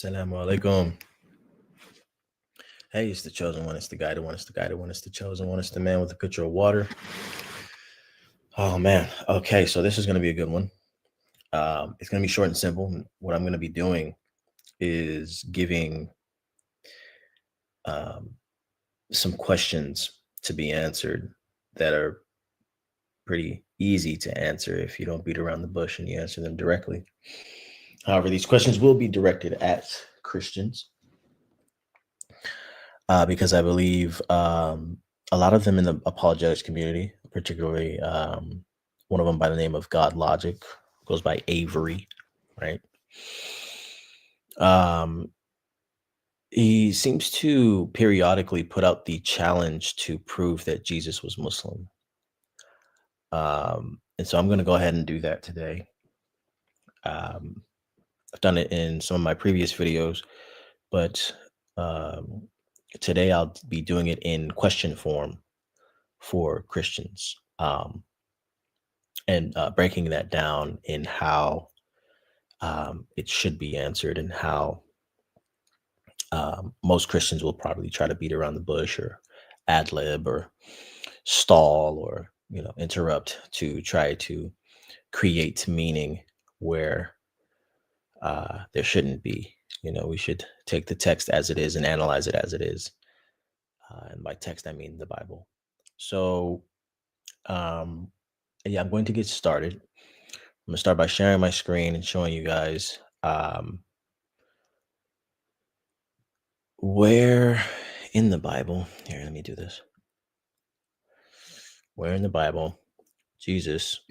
Assalamu alaikum. Hey, it's the chosen one. It's the guided one. It's the guided one. It's the chosen one. It's the man with the pitcher of water. Oh man. Okay, so this is going to be a good one. It's going to be short and simple. What I'm going to be doing is giving um, some questions to be answered that are pretty easy to answer if you don't beat around the bush and you answer them directly. However, these questions will be directed at Christians. Because I believe a lot of them in the apologetics community, particularly one of them by the name of God Logic, goes by Avery, right? He seems to periodically put out the challenge to prove that Jesus was Muslim. And so I'm going to go ahead and do that today. I've done it in some of my previous videos, but today I'll be doing it in question form for Christians, and breaking that down in how it should be answered and how most Christians will probably try to beat around the bush or ad lib or stall or interrupt to try to create meaning where there shouldn't be. We should take the text as it is and analyze it as it is. And by text, I mean the Bible. So, yeah, I'm going to get started. I'm going to start by sharing my screen and showing you guys where in the Bible, here, let me do this. Where in the Bible Jesus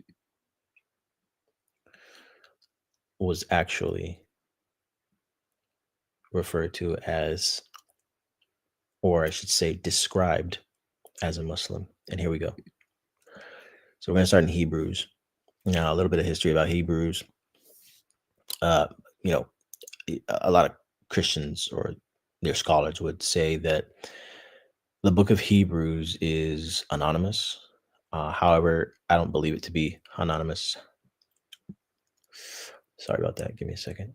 was actually referred to as, or I should say, described as a Muslim. And here we go. So we're going to start in Hebrews. Now, a little bit of history about Hebrews. A lot of Christians or their scholars would say that the book of Hebrews is anonymous. However, I don't believe it to be anonymous. Sorry about that. Give me a second.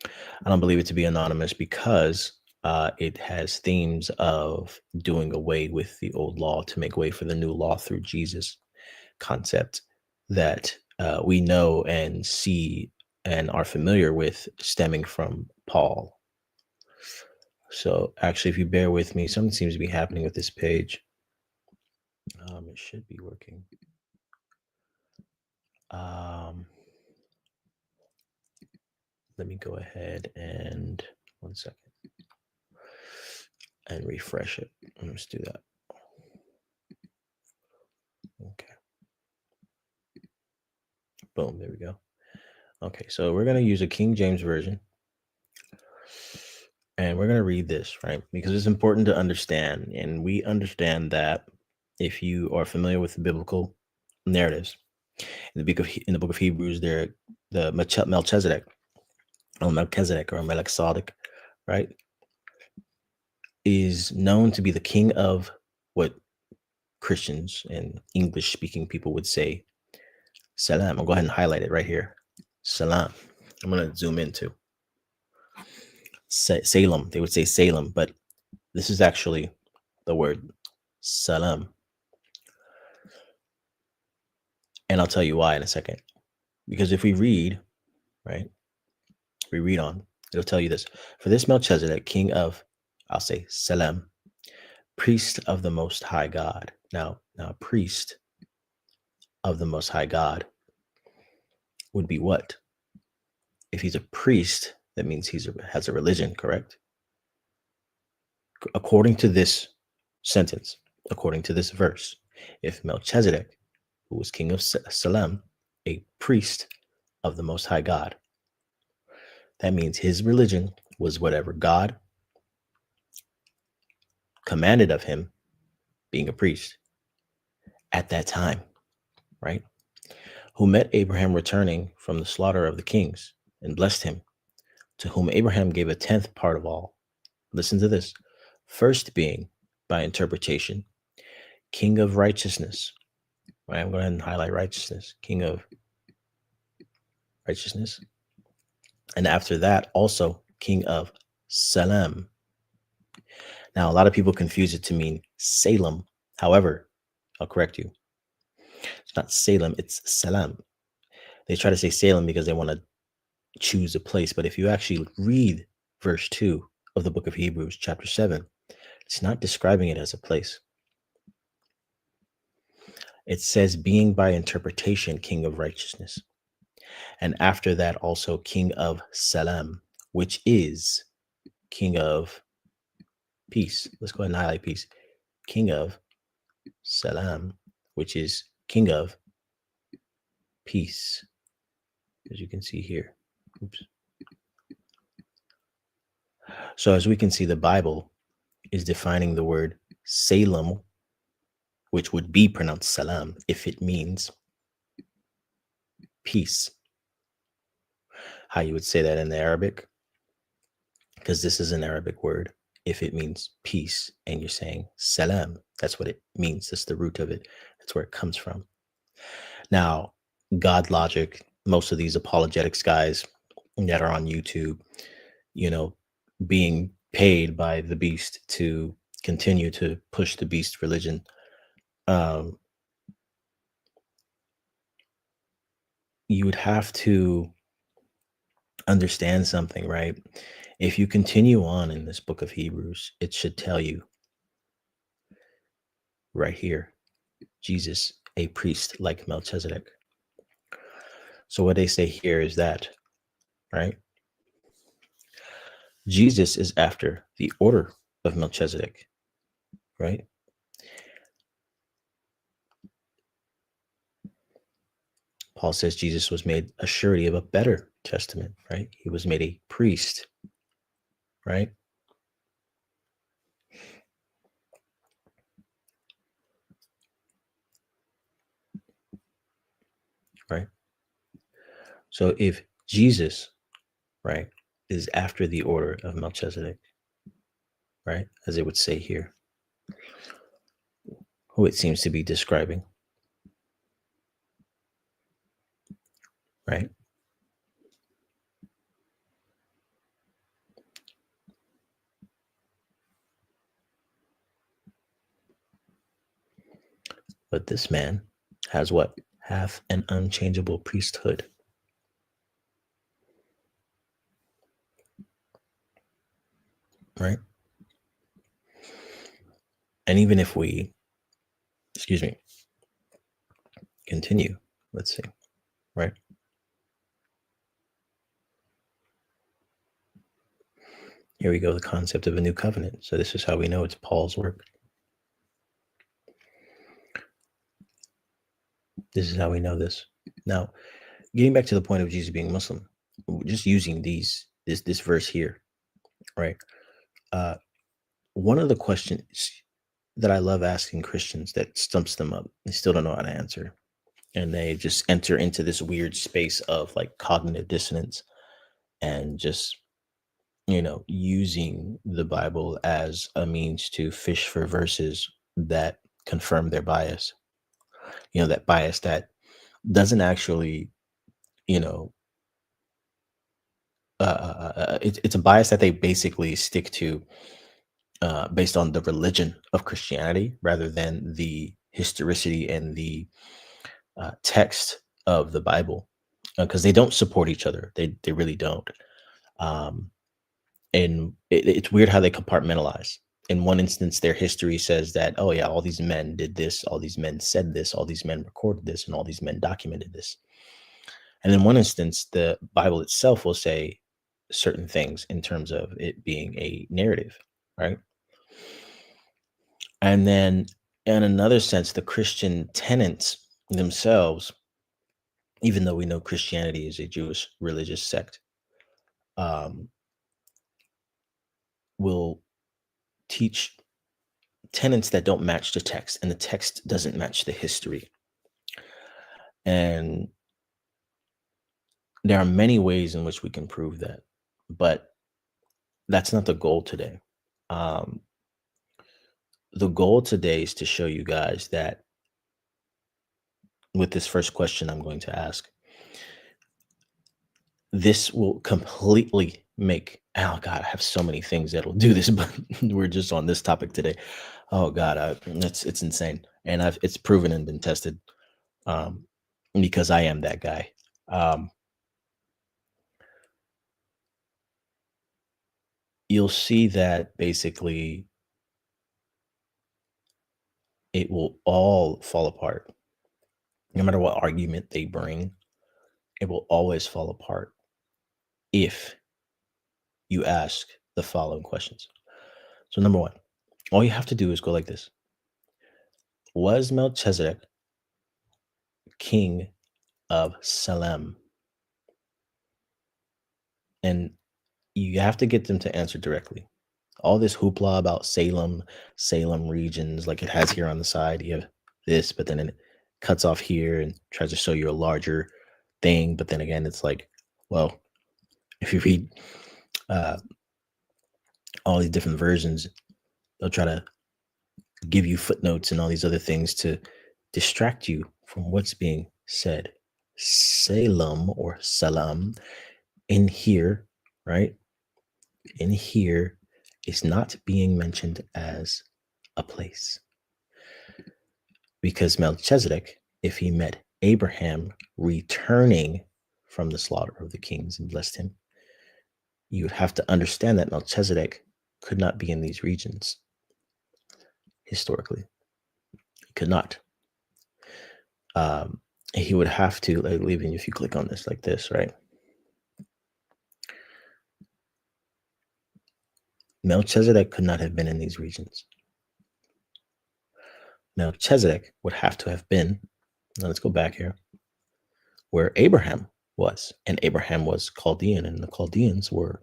I don't believe it to be anonymous because it has themes of doing away with the old law to make way for the new law through Jesus concept that we know and see and are familiar with stemming from Paul. So actually, if you bear with me, something seems to be happening with this page. It should be working. Let me go ahead and 1 second and refresh it. Let's do that. Okay. Boom, there we go. Okay, so we're going to use a King James Version. And we're going to read this, right? Because it's important to understand. And we understand that if you are familiar with the biblical narratives, in the book of Hebrews, the Melchizedek or Melchizedek, right, is known to be the king of what Christians and English-speaking people would say, Salam. I'll go ahead and highlight it right here. Salam. I'm going to zoom into Salem. They would say Salem, but this is actually the word Salam. And I'll tell you why in a second. Because if we read, right, we read on, it'll tell you this. For this Melchizedek, king of, I'll say Salem, priest of the Most High God. Now, priest of the Most High God would be what? If he's a priest, that means he has a religion, correct? According to this sentence, according to this verse, if Melchizedek, who was king of Salem, a priest of the Most High God, that means his religion was whatever God commanded of him, being a priest at that time, right? Who met Abraham returning from the slaughter of the kings and blessed him, to whom Abraham gave a 10th part of all. Listen to this. First being, by interpretation, king of righteousness. Right, I'm going to go ahead and highlight righteousness. King of righteousness. And after that, also king of Salem. Now, a lot of people confuse it to mean Salem. However, I'll correct you. It's not Salem, it's Salam. They try to say Salem because they want to choose a place. But if you actually read verse 2 of the book of Hebrews, chapter 7, it's not describing it as a place. It says, being by interpretation, king of righteousness. And after that, also king of Salam, which is king of peace. Let's go ahead and highlight peace. King of Salam, which is king of peace, as you can see here. Oops. So as we can see, the Bible is defining the word Salem, which would be pronounced Salam if it means peace. How you would say that in the Arabic, because this is an Arabic word. If it means peace and you're saying Salam, that's what it means. That's the root of it. That's where it comes from. Now, God logic, most of these apologetics guys that are on YouTube, you know, being paid by the beast to continue to push the beast religion. You would have to understand something, right? If you continue on in this book of Hebrews, it should tell you right here, Jesus, a priest like Melchizedek. So what they say here is that, right? Jesus is after the order of Melchizedek, right? Paul says Jesus was made a surety of a better testament, right? He was made a priest, right? Right. So if Jesus, right, is after the order of Melchizedek, right, as it would say here, who it seems to be describing, right? But this man has what? Hath an unchangeable priesthood. Right? And even if we, excuse me, continue, let's see, right? Here we go, the concept of a new covenant. So this is how we know it's Paul's work. This is how we know this. Now, getting back to the point of Jesus being Muslim, just using this verse here, right? One of the questions that I love asking Christians that stumps them up, they still don't know how to answer, and they just enter into this weird space of like cognitive dissonance and just using the Bible as a means to fish for verses that confirm their bias. That bias that doesn't actually, you know, it's a bias that they basically stick to based on the religion of Christianity rather than the historicity and the text of the Bible, because they don't support each other. They really don't. Um, and it's weird how they compartmentalize. In one instance, their history says that, oh yeah, all these men did this, all these men said this, all these men recorded this, and all these men documented this. And in one instance, the Bible itself will say certain things in terms of it being a narrative, right? And then in another sense, the Christian tenets themselves, even though we know Christianity is a Jewish religious sect, um, will teach tenets that don't match the text, and the text doesn't match the history. And there are many ways in which we can prove that, but that's not the goal today. Um, the goal today is to show you guys that with this first question I'm going to ask, this will completely make, oh God, I have so many things that'll do this, but we're just on this topic today. Oh God, it's insane. And it's proven and been tested, um, because I am that guy. Um, you'll see that basically it will all fall apart. No matter what argument they bring, it will always fall apart if you ask the following questions. So, number one, all you have to do is go like this: was Melchizedek king of Salem? And you have to get them to answer directly. All this hoopla about Salem regions, like it has here on the side, you have this, but then it cuts off here and tries to show you a larger thing. But then again, it's like, well, if you read uh, all these different versions, they'll try to give you footnotes and all these other things to distract you from what's being said. Salem or Salam in here, right? In here is not being mentioned as a place. Because Melchizedek, if he met Abraham returning from the slaughter of the kings and blessed him, you would have to understand that Melchizedek could not be in these regions historically. He could not. He would have to, like, even if you click on this like this, right? Melchizedek could not have been in these regions. Melchizedek would have to have been, now let's go back here, where Abraham was. And Abraham was Chaldean, and the Chaldeans were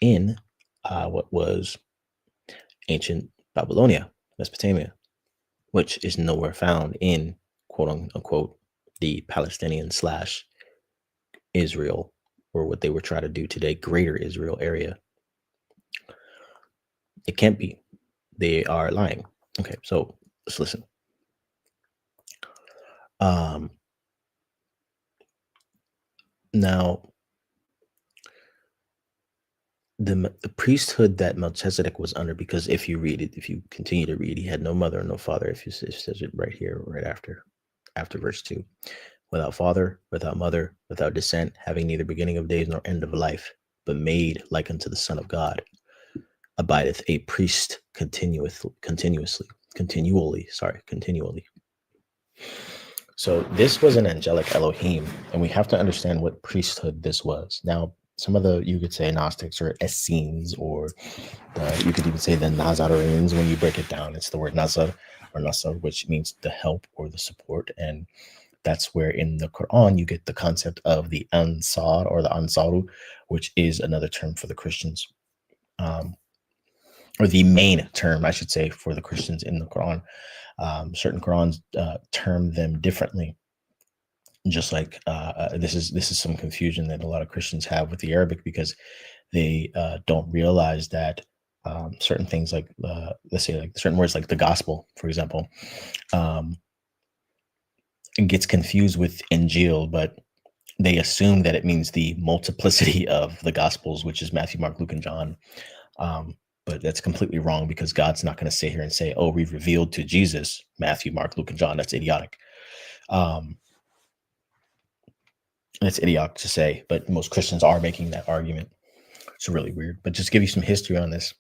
in what was ancient Babylonia, Mesopotamia, which is nowhere found in quote unquote the Palestinian slash Israel, or what they were trying to do today, greater Israel area. It can't be. They are lying. Okay, so let's listen. Now, the priesthood that Melchizedek was under, because if you read it, if you continue to read, he had no mother and no father. If you it says it right here, right after verse 2, without father, without mother, without descent, having neither beginning of days nor end of life, but made like unto the Son of God, abideth a priest continually. So this was an angelic Elohim, and we have to understand what priesthood this was. Now, some of the, you could say Gnostics or Essenes, or you could even say the Nazarenes. When you break it down, it's the word Nazar or Nasar, which means the help or the support. And that's where in the Quran you get the concept of the Ansar or the Ansaru, which is another term for the Christians, or the main term, I should say, for the Christians in the Quran. Certain Qurans term them differently. Just like this is some confusion that a lot of Christians have with the Arabic, because they don't realize that certain things like let's say like certain words like the gospel, for example, it gets confused with Injil, but they assume that it means the multiplicity of the gospels, which is Matthew, Mark, Luke, and John. But that's completely wrong, because God's not going to sit here and say, oh, we've revealed to Jesus Matthew, Mark, Luke, and John. That's idiotic. It's idiotic to say, but most Christians are making that argument. It's really weird. But just give you some history on this.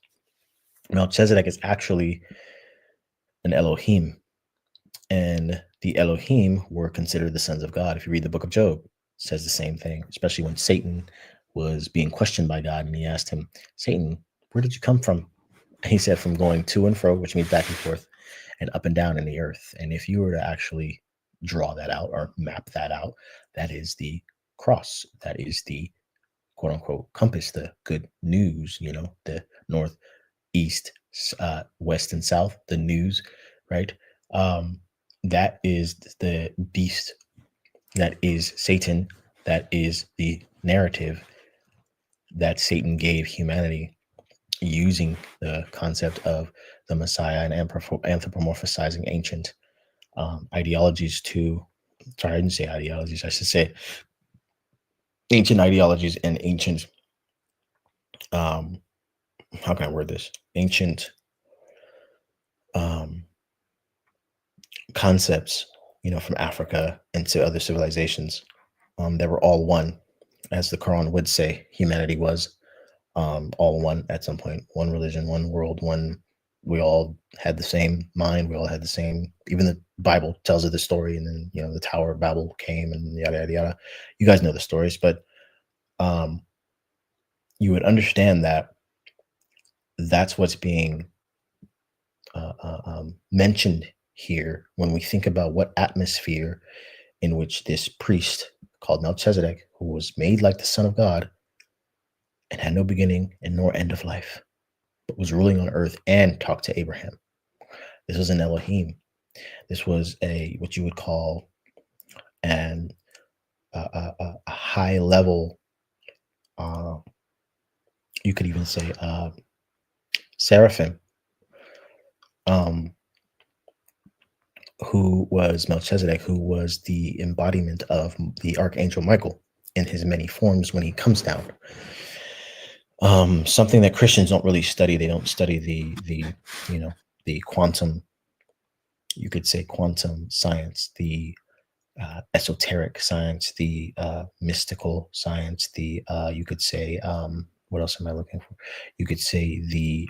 Melchizedek is actually an Elohim, and the Elohim were considered the sons of God. If you read the book of Job, it says the same thing, especially when Satan was being questioned by God, and he asked him, Satan, where did you come from? And he said, from going to and fro, which means back and forth, and up and down in the earth. And if you were to actually draw that out or map that out, that is the cross. That is the quote unquote compass, the good news, the north, east, west, and south, the news, right? That is the beast. That is Satan. That is the narrative that Satan gave humanity, using the concept of the Messiah and anthropomorphizing ancient ideologies to, sorry, I didn't say ideologies, I should say ancient ideologies and ancient, um, how can I word this? Ancient um, concepts, from Africa into other civilizations, that were all one, as the Quran would say humanity was, all one at some point, one religion, one world, one. We all had the same mind. We all had the same. Even the Bible tells of the story, and then the Tower of Babel came, and yada yada yada. You guys know the stories, but um, you would understand that that's what's being mentioned here when we think about what atmosphere in which this priest called Melchizedek, who was made like the Son of God and had no beginning and nor end of life, but was ruling on earth and talked to Abraham. This was an Elohim. This was a what you would call an a high level. Uh, you could even say seraphim, um, who was Melchizedek, who was the embodiment of the archangel Michael in his many forms when he comes down. Something that Christians don't really study. They don't study the quantum. You could say quantum science, the esoteric science, the mystical science, the you could say what else am I looking for? You could say the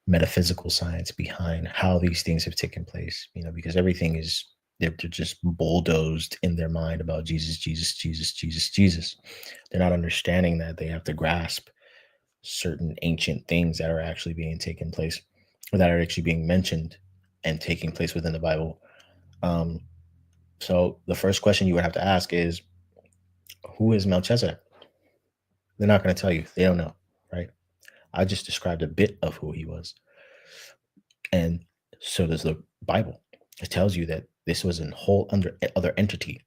metaphysical science behind how these things have taken place. Because everything is they're just bulldozed in their mind about Jesus, Jesus, Jesus, Jesus, Jesus. They're not understanding that they have to grasp certain ancient things that are actually being taken place, or that are actually being mentioned and taking place within the Bible. Um, so the first question you would have to ask is, who is Melchizedek? They're not going to tell you. They don't know, right? I just described a bit of who he was. And so does the Bible. It tells you that this was a whole other entity,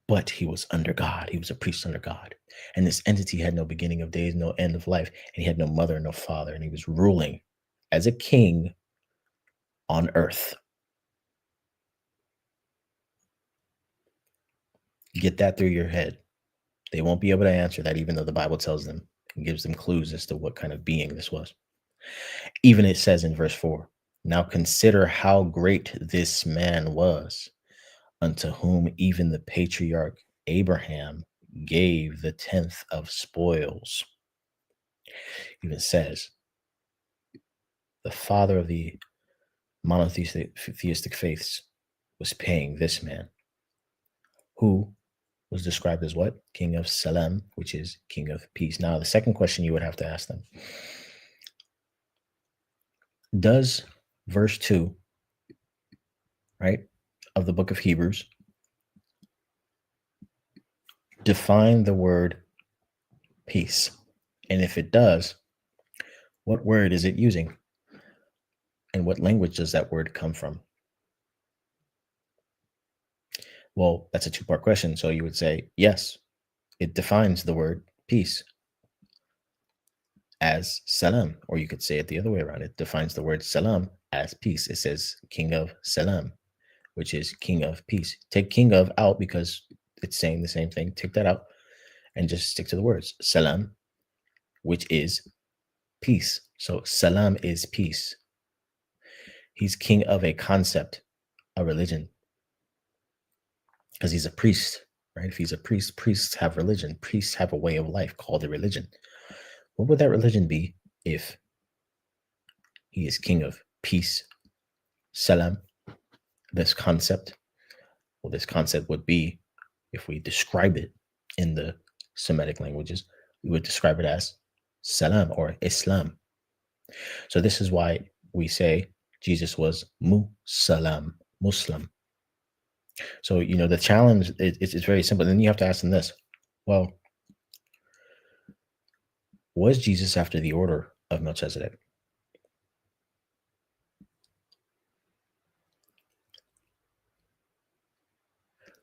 but he was under God. He was a priest under God. And this entity had no beginning of days, no end of life, and he had no mother, no father, and he was ruling as a king on earth. Get that through your head. They won't be able to answer that, even though the Bible tells them and gives them clues as to what kind of being this was. Even it says in verse 4, now consider how great this man was, unto whom even the patriarch Abraham gave the 10th of spoils. Even says, the father of the monotheistic faiths was paying this man, who was described as what? King of Salem, which is king of peace. Now, the second question you would have to ask them, does verse 2, right, of the book of Hebrews define the word peace? And if it does, what word is it using? And what language does that word come from? Well, that's a two-part question. So you would say, yes, it defines the word peace as salam, or you could say it the other way around. It defines the word salam as peace. It says king of salam, which is king of peace. Take king of out because it's saying the same thing. Take that out and just stick to the words salam, which is peace. So salam is peace. He's king of a concept, a religion, because he's a priest, right? If he's a priest, priests have religion. Priests have a way of life called a religion. What would that religion be if he is king of peace, salam, this concept? Well, this concept would be, if we describe it in the Semitic languages, we would describe it as salam or Islam. So this is why we say Jesus was Musalam, Muslim. So, the challenge is very simple. Then you have to ask them this. Well, was Jesus after the order of Melchizedek?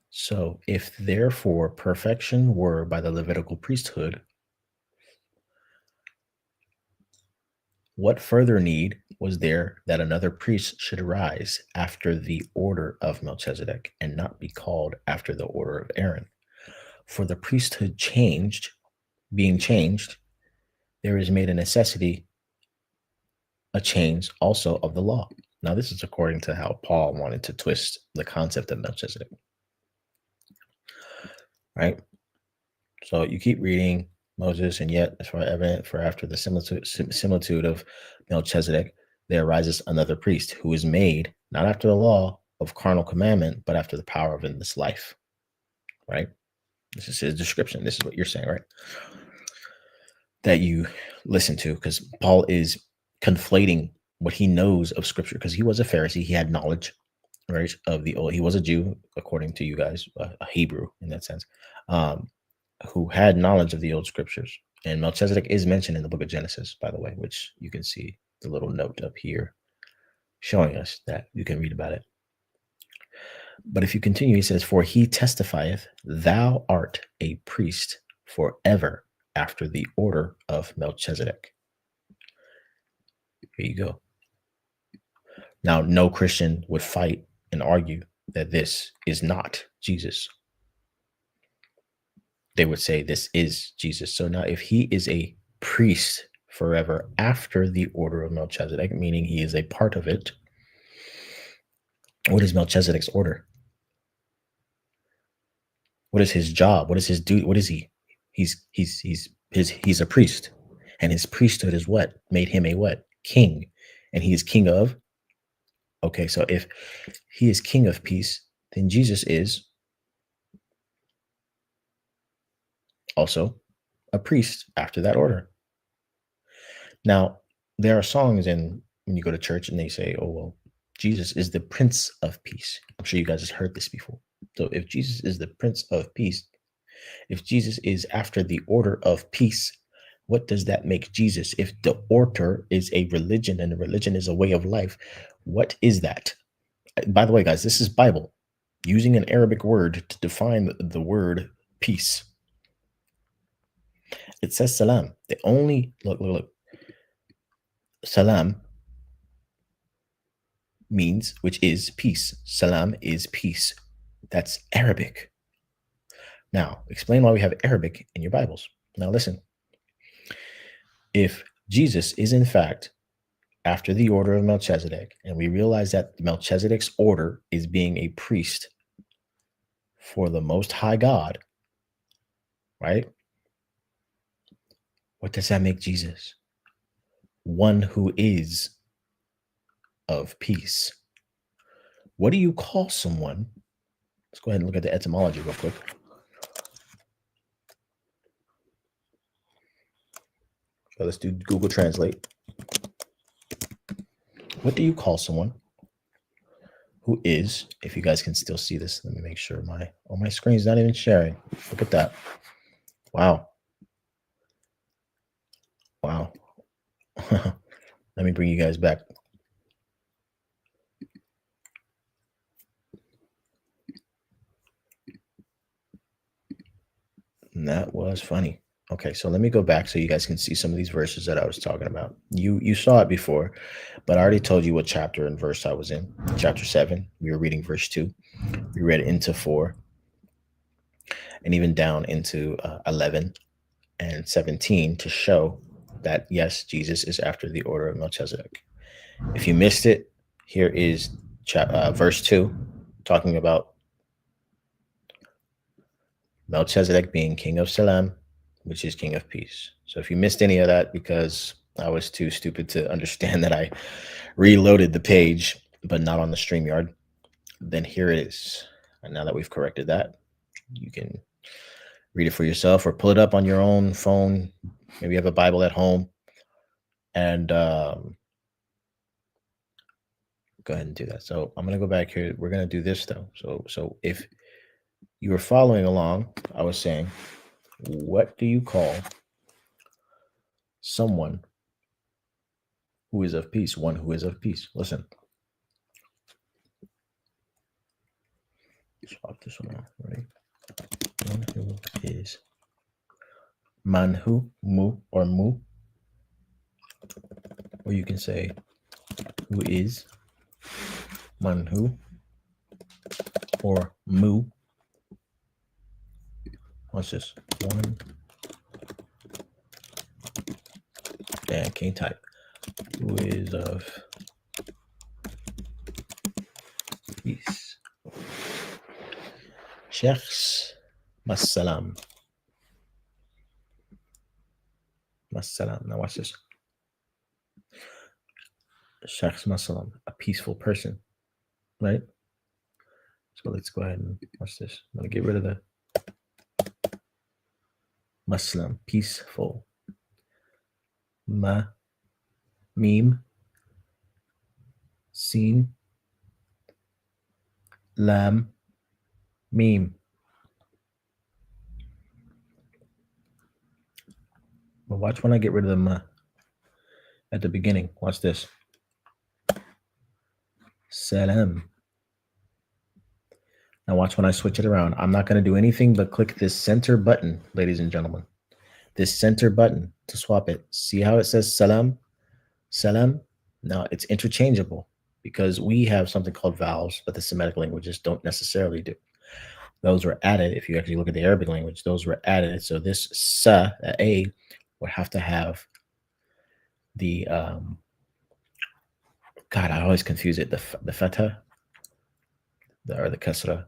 So, if therefore perfection were by the Levitical priesthood, what further need was there that another priest should arise after the order of Melchizedek and not be called after the order of Aaron? for the priesthood being changed, there is made a necessity, a change also of the law. Now, this is according to how Paul wanted to twist the concept of Melchizedek, right? So you keep reading Moses, and yet, as far evident, for after the similitude of Melchizedek, there arises another priest who is made not after the law of carnal commandment, but after the power of this life, right? This is his description. This is what you're saying, right? That you listen to, because Paul is conflating what he knows of Scripture, because he was a Pharisee. He had knowledge, right, of the old. He was a Jew, according to you guys, a Hebrew in that sense, who had knowledge of the old Scriptures. And Melchizedek is mentioned in the book of Genesis, by the way, which you can see the little note up here showing us that you can read about it. But if you continue, he says, "For he testifieth, thou art a priest forever after the order of Melchizedek." Here you go. Now, no Christian would fight and argue that this is not Jesus. They would say this is Jesus. So now, if he is a priest forever after the order of Melchizedek, meaning he is a part of it, what is Melchizedek's order? What is his job? What is his duty? What is he? He's a priest, and his priesthood is what made him a what? King, and he is king of. Okay, so if he is king of peace, then Jesus is also a priest after that order. Now, there are songs when you go to church and they say, "Oh, well, Jesus is the Prince of Peace." I'm sure you guys have heard this before. So if Jesus is the Prince of Peace, if Jesus is after the order of peace, what does that make Jesus? If the order is a religion and a religion is a way of life, what is that? By the way, guys, this is Bible using an Arabic word to define the word peace. It says salam. The only look. Salam means, which is peace. Salam is peace. That's Arabic. Now, explain why we have Arabic in your Bibles. Now, listen. If Jesus is in fact after the order of Melchizedek, and we realize that Melchizedek's order is being a priest for the Most High God, right? What does that make Jesus? One who is of peace. What do you call someone? Let's go ahead and look at the etymology real quick. So let's do Google Translate. What do you call someone who is, if you guys can still see this, let me make sure my screen's not even sharing. Look at that. Wow. Let me bring you guys back. And that was funny. Okay, so let me go back so you guys can see some of these verses that I was talking about. You saw it before, but I already told you what chapter and verse I was in. Chapter 7, we were reading verse 2. We read into 4, and even down into 11 and 17 to show that, yes, Jesus is after the order of Melchizedek. If you missed it, here is verse 2, talking about Melchizedek being king of Salem, which is king of peace. So if you missed any of that because I was too stupid to understand that I reloaded the page, but not on the StreamYard, then here it is. And now that we've corrected that, you can read it for yourself or pull it up on your own phone. Maybe you have a Bible at home, and go ahead and do that. So I'm going to go back here. We're going to do this though. So if you were following along, I was saying, what do you call someone who is of peace? One who is of peace. Listen. Swap this one out, right? One who is manhu, mu, or mu. Or you can say who is manhu or mu. Watch this. One. Damn, can't type. Who is of peace? Sheikhs Masalam. Masalam. Now watch this. Sheikhs Masalam, a peaceful person, right? So let's go ahead and watch this. I'm gonna get rid of the Muslim, peaceful. Ma, meme, seen, lam, meme. But watch when I get rid of the ma at the beginning. Watch this. Salam. Now watch when I switch it around. I'm not going to do anything but click this center button, ladies and gentlemen. This center button to swap it. See how it says salam? Salam? Now it's interchangeable because we have something called vowels, but the Semitic languages don't necessarily do. Those were added. If you actually look at the Arabic language, those were added. So this sa, a, would have to have the, God, I always confuse it, the fatha, or the kasra,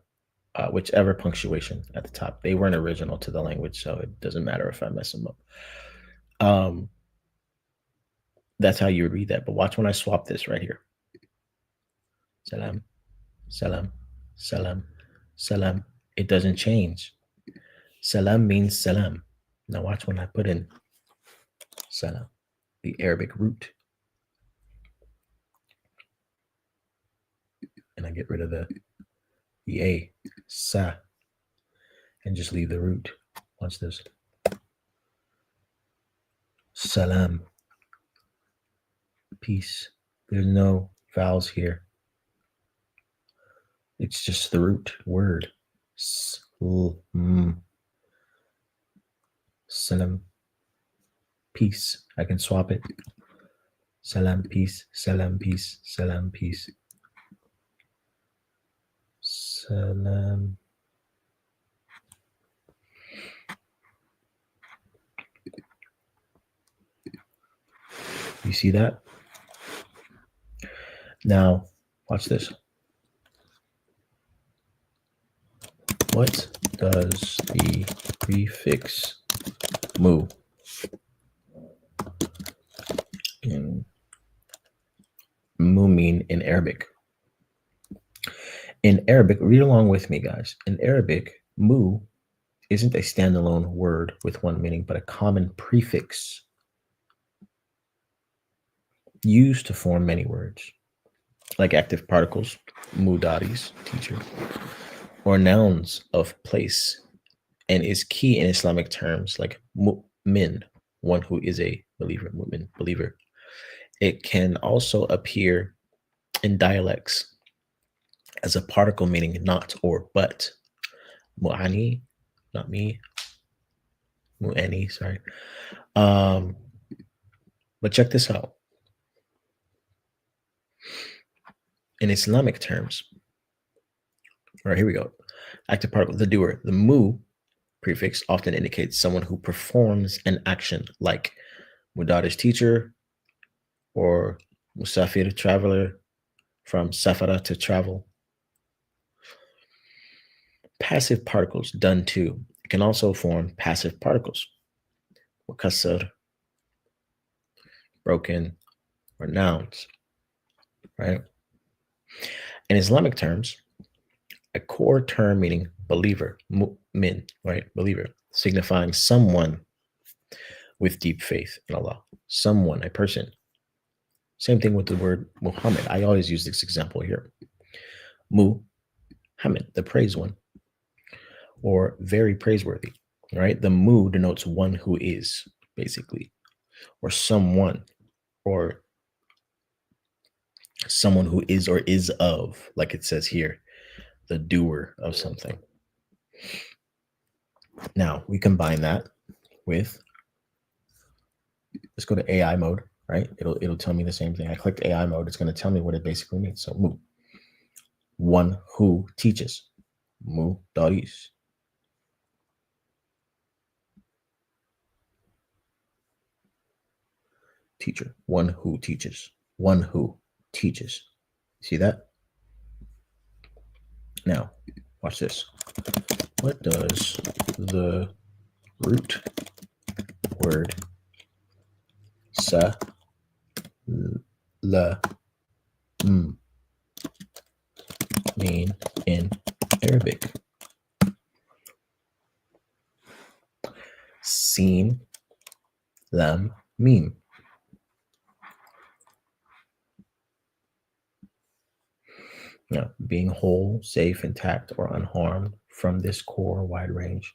whichever punctuation at the top. They weren't original to the language, so it doesn't matter if I mess them up. That's how you would read that. But watch when I swap this right here. Salam, salam, salam, salam. It doesn't change. Salam means salam. Now watch when I put in salam, the Arabic root. And I get rid of the a, sa, and just leave the root. Watch this. Salam. Peace. There's no vowels here. It's just the root word. Salam. Peace. I can swap it. Salam, peace. Salam, peace. Salam, peace. Salam. You see that? Now, watch this. What does the prefix mu mean in Arabic? In Arabic, read along with me, guys. In Arabic, mu isn't a standalone word with one meaning, but a common prefix used to form many words, like active particles, mudadis, teacher, or nouns of place, and is key in Islamic terms like mu'min, one who is a believer, mu'min, believer. It can also appear in dialects as a particle meaning not or but. Mu'ani, not me. Mu'ani, sorry. But check this out. In Islamic terms, all right, here we go. Active particle, the doer. The mu prefix often indicates someone who performs an action like mudadish, teacher, or musafir, traveler, from safara, to travel. Passive particles, done to. It can also form passive particles, mukassar, broken, or nouns, right? In Islamic terms, a core term meaning believer, mu'min, right? Believer, signifying someone with deep faith in Allah. Someone, a person. Same thing with the word Muhammad. I always use this example here. Muhammad, the praised one, or very praiseworthy, right? The mu denotes one who is, basically, or someone, or someone who is or is of, like it says here, the doer of something. Now we combine that with, let's go to AI mode, right? It'll tell me the same thing. I clicked AI mode. It's going to tell me what it basically means. So mu, one who teaches, mu daris. teacher. One who teaches. One who teaches. See that? Now, watch this. What does the root word sa, la, mean in Arabic? Sin, lam, mim. Now, being whole, safe, intact, or unharmed from this core wide range.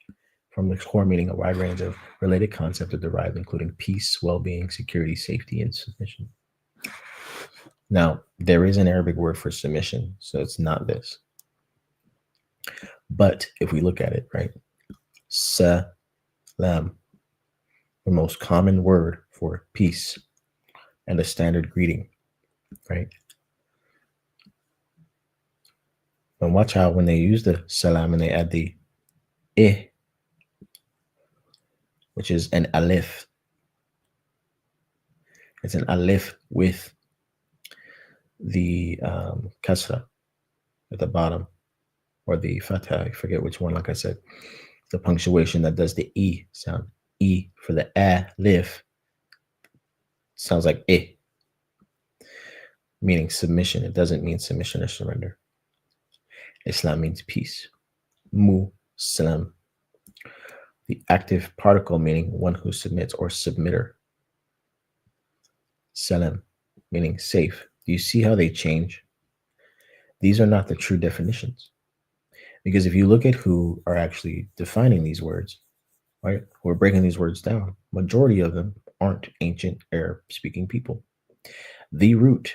From this core meaning a wide range of related concepts are derived, including peace, well-being, security, safety, and submission. Now, there is an Arabic word for submission, so it's not this. But if we look at it, right, salam, the most common word for peace and a standard greeting, right? And watch how when they use the salam and they add the which is an alif. It's an alif with the kasra at the bottom, or the fatha, I forget which one, like I said. The punctuation that does the E sound. E for the alif sounds like meaning submission. It doesn't mean submission or surrender. Islam means peace. Muslim. The active particle meaning one who submits or submitter. Salam meaning safe. Do you see how they change? These are not the true definitions. Because if you look at who are actually defining these words, right, who are breaking these words down, majority of them aren't ancient Arab speaking people. The root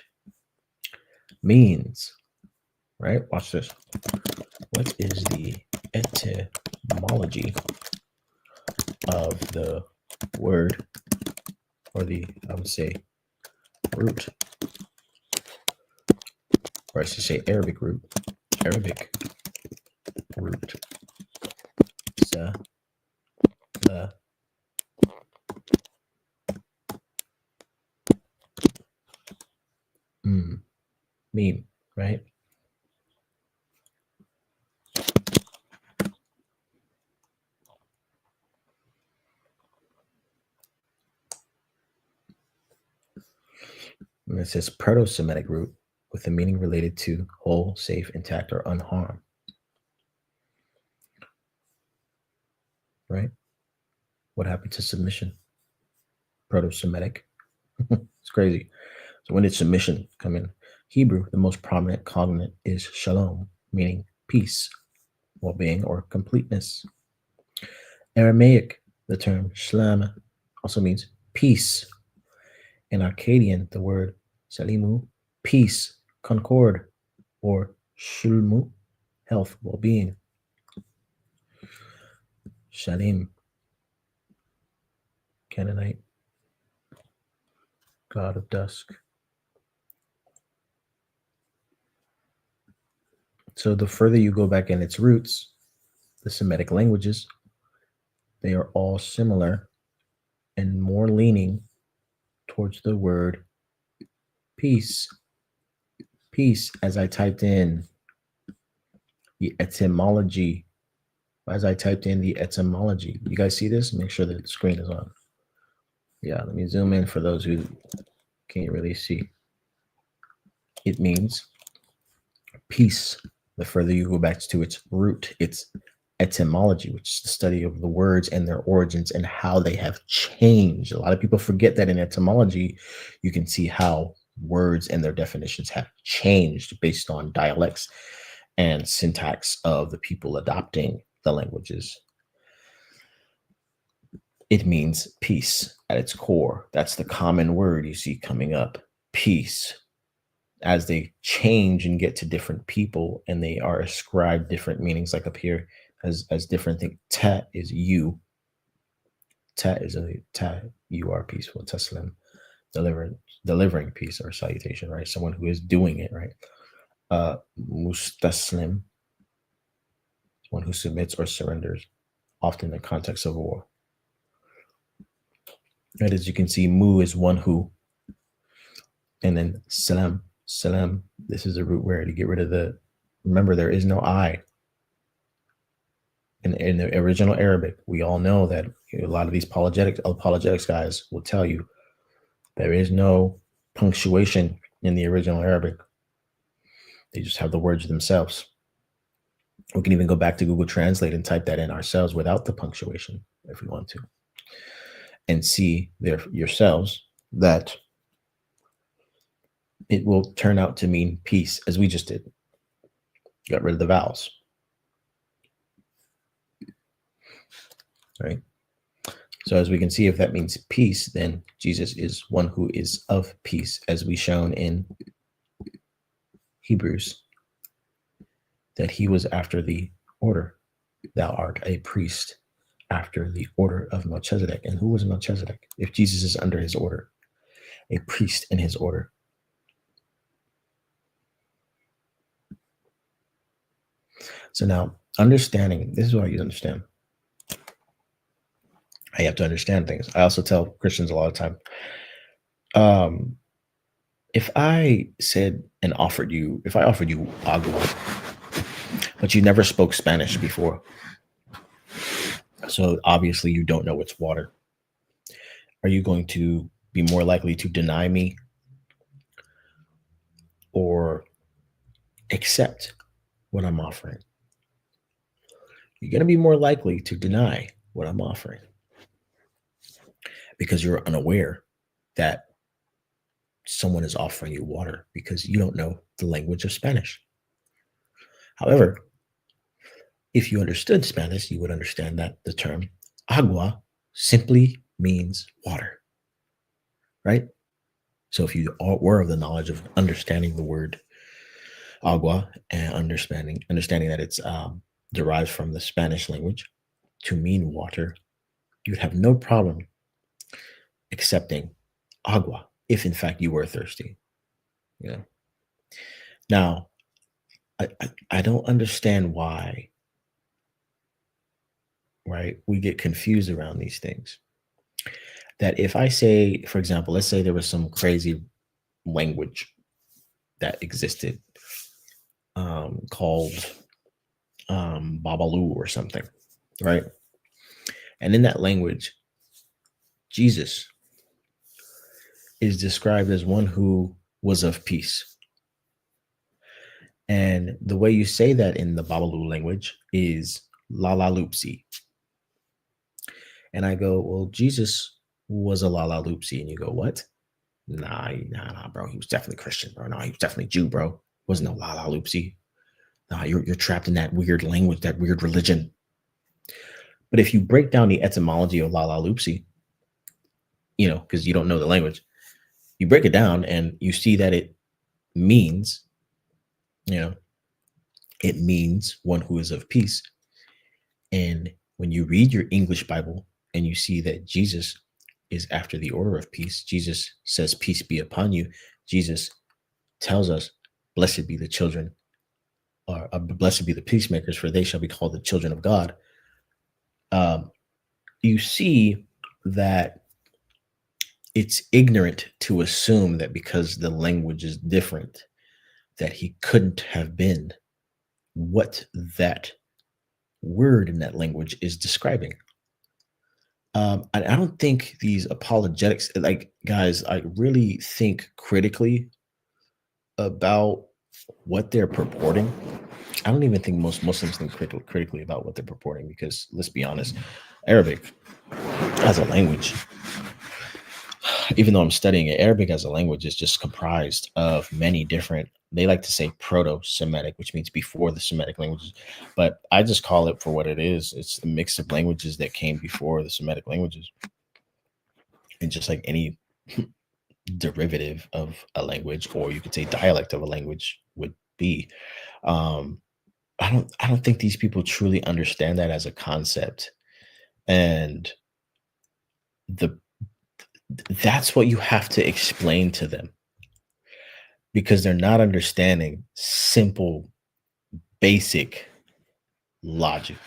means, right, watch this. What is the etymology of the word, or the, I would say, root, or I should say Arabic root, sa, la, meme, right? And it says Proto-Semitic root with the meaning related to whole, safe, intact, or unharmed. Right? What happened to submission? Proto-Semitic. It's crazy. So when did submission come in? Hebrew, the most prominent cognate is shalom, meaning peace, well-being, or completeness. Aramaic, the term shlam also means peace. In Akkadian, the word salimu, peace, concord, or shulmu, health, well-being. Shalim, Canaanite, god of dusk. So the further you go back in its roots, the Semitic languages, they are all similar and more leaning towards the word peace. Peace, as I typed in the etymology. You guys see this? Make sure that the screen is on. Yeah, let me zoom in for those who can't really see. It means peace. The further you go back to its root, its etymology, which is the study of the words and their origins and how they have changed. A lot of people forget that in etymology, you can see how words and their definitions have changed based on dialects and syntax of the people adopting the languages. It means peace at its core. That's the common word you see coming up, peace. As they change and get to different people and they are ascribed different meanings, like up here as different things. Ta is you. Ta is you are peaceful. Taslim, delivering peace or salutation, right? Someone who is doing it, right? Mustaslim, one who submits or surrenders, often in the context of war. Right, as you can see, mu is one who And then salam, salam. This is a root word to get rid of the. Remember, there is no I in the original Arabic. We all know that a lot of these apologetics guys will tell you there is no punctuation in the original Arabic. They just have the words themselves. We can even go back to Google Translate and type that in ourselves without the punctuation if we want to, and see there yourselves that it will turn out to mean peace, as we just did. Got rid of the vowels. Right? So as we can see, if that means peace, then Jesus is one who is of peace, as we shown in Hebrews, that he was after the order. Thou art a priest after the order of Melchizedek. And who was Melchizedek? If Jesus is under his order, a priest in his order. So now, understanding, this is what I understand. I have to understand things. I also tell Christians a lot of time, if I said and offered you, if I offered you agua, but you never spoke Spanish before, so obviously you don't know it's water, are you going to be more likely to deny me or accept what I'm offering? You're going to be more likely to deny what I'm offering because you're unaware that someone is offering you water because you don't know the language of Spanish. However, if you understood Spanish, you would understand that the term agua simply means water, right? So if you were of the knowledge of understanding the word agua and understanding that it's derived from the Spanish language to mean water, you would have no problem accepting agua if in fact you were thirsty. You know. Now, I don't understand why, right? We get confused around these things. That if I say, for example, let's say there was some crazy language that existed called Babalu or something, right? And in that language, Jesus is described as one who was of peace. And the way you say that in the Babalu language is Lala Lupsi. And I go, well, Jesus was a Lala Lupsi. And you go, what? Nah, bro. He was definitely Christian, bro. No, he was definitely Jew, bro. Wasn't no Lala Lupsi. Nah, you're trapped in that weird language, that weird religion. But if you break down the etymology of Lala Lupsi, you know, because you don't know the language, you break it down and you see that it means, you know, it means one who is of peace. And when you read your English Bible and you see that Jesus is after the order of peace, Jesus says, peace be upon you. Jesus tells us, blessed be the children, or blessed be the peacemakers, for they shall be called the children of God. You see that it's ignorant to assume that because the language is different, that he couldn't have been what that word in that language is describing. I don't think these apologetics, like guys, I really think critically about what they're purporting. I don't even think most Muslims think critically about what they're purporting because let's be honest, Arabic as a language, even though I'm studying it, Arabic as a language is just comprised of many different, they like to say proto-Semitic, which means before the Semitic languages. But I just call it for what it is. It's the mix of languages that came before the Semitic languages. And just like any derivative of a language, or you could say dialect of a language would be. Um, I don't think these people truly understand that as a concept. And the that's what you have to explain to them because they're not understanding simple, basic logic.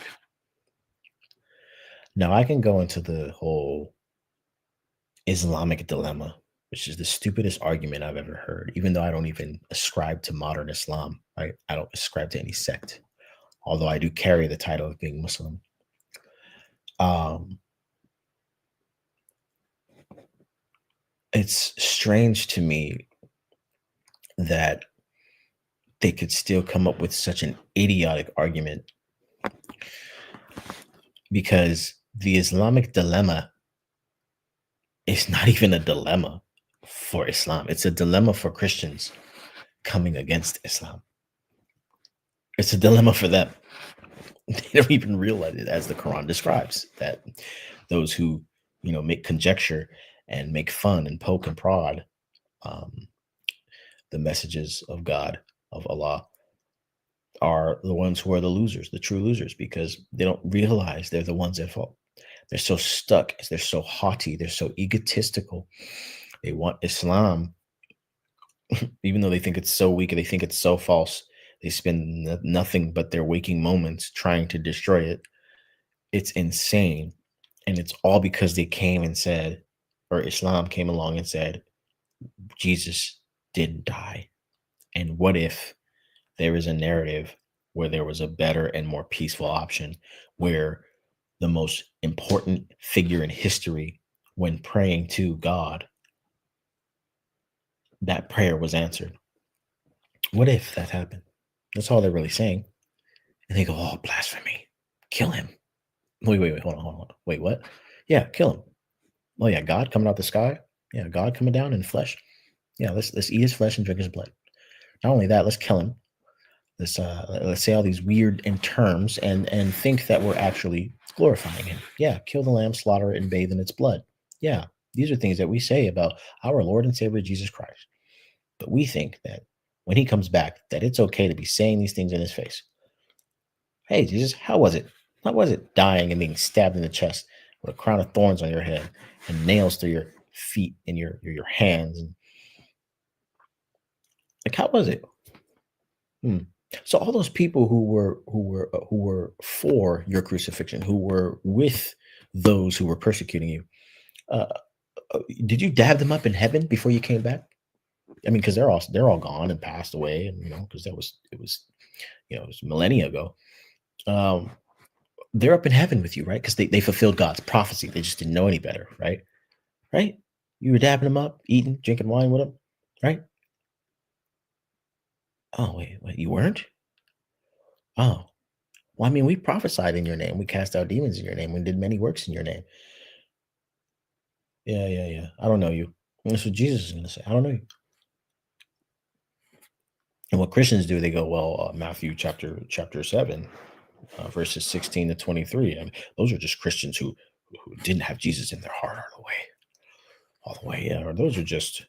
Now, I can go into the whole Islamic dilemma which is the stupidest argument I've ever heard, even though I don't even ascribe to modern Islam. I don't ascribe to any sect, although I do carry the title of being Muslim. Um, it's strange to me that they could still come up with such an idiotic argument, because the Islamic dilemma is not even a dilemma for Islam. It's a dilemma for Christians coming against Islam. It's a dilemma for them. They don't even realize it, as the Quran describes, that those who, make conjecture and make fun and poke and prod um, the messages of God, of Allah, are the ones who are the losers, the true losers, because they don't realize they're the ones at fault. They're so stuck, they're so haughty, they're so egotistical. They want Islam, even though they think it's so weak, they think it's so false. They spend nothing but their waking moments trying to destroy it. It's insane. And it's all because they came and said, or Islam came along and said, Jesus didn't die. And what if there is a narrative where there was a better and more peaceful option, where the most important figure in history, when praying to God, that prayer was answered? What if that happened? That's all they're really saying. And they go, oh, blasphemy, kill him. Wait, hold on. Wait, what? Yeah, kill him. Oh yeah, God coming out the sky. Yeah, God coming down in flesh. Yeah, let's eat his flesh and drink his blood. Not only that, let's kill him. Let's say all these weird in terms and think that we're actually glorifying him. Yeah, kill the lamb, slaughter it, and bathe in its blood. Yeah, these are things that we say about our Lord and Savior Jesus Christ. But we think that when he comes back, that it's okay to be saying these things in his face. Hey, Jesus, how was it? How was it dying and being stabbed in the chest with a crown of thorns on your head and nails through your feet and your hands? And like, how was it? Hmm. So all those people who were for your crucifixion, who were with those who were persecuting you, uh, did you dab them up in heaven before you came back? I mean, because they're all gone and passed away, and because it was millennia ago. Um, they're up in heaven with you, right? Because they fulfilled God's prophecy. They just didn't know any better, right? Right? You were dabbing them up, eating, drinking wine with them, right? Oh, wait, you weren't? Oh, well, I mean, we prophesied in your name. We cast out demons in your name. We did many works in your name. Yeah. I don't know you. And that's what Jesus is going to say. I don't know you. And what Christians do, they go, well, Matthew chapter 7, verses 16 to 23. I mean, those are just Christians who didn't have Jesus in their heart all the way. Yeah, or those are just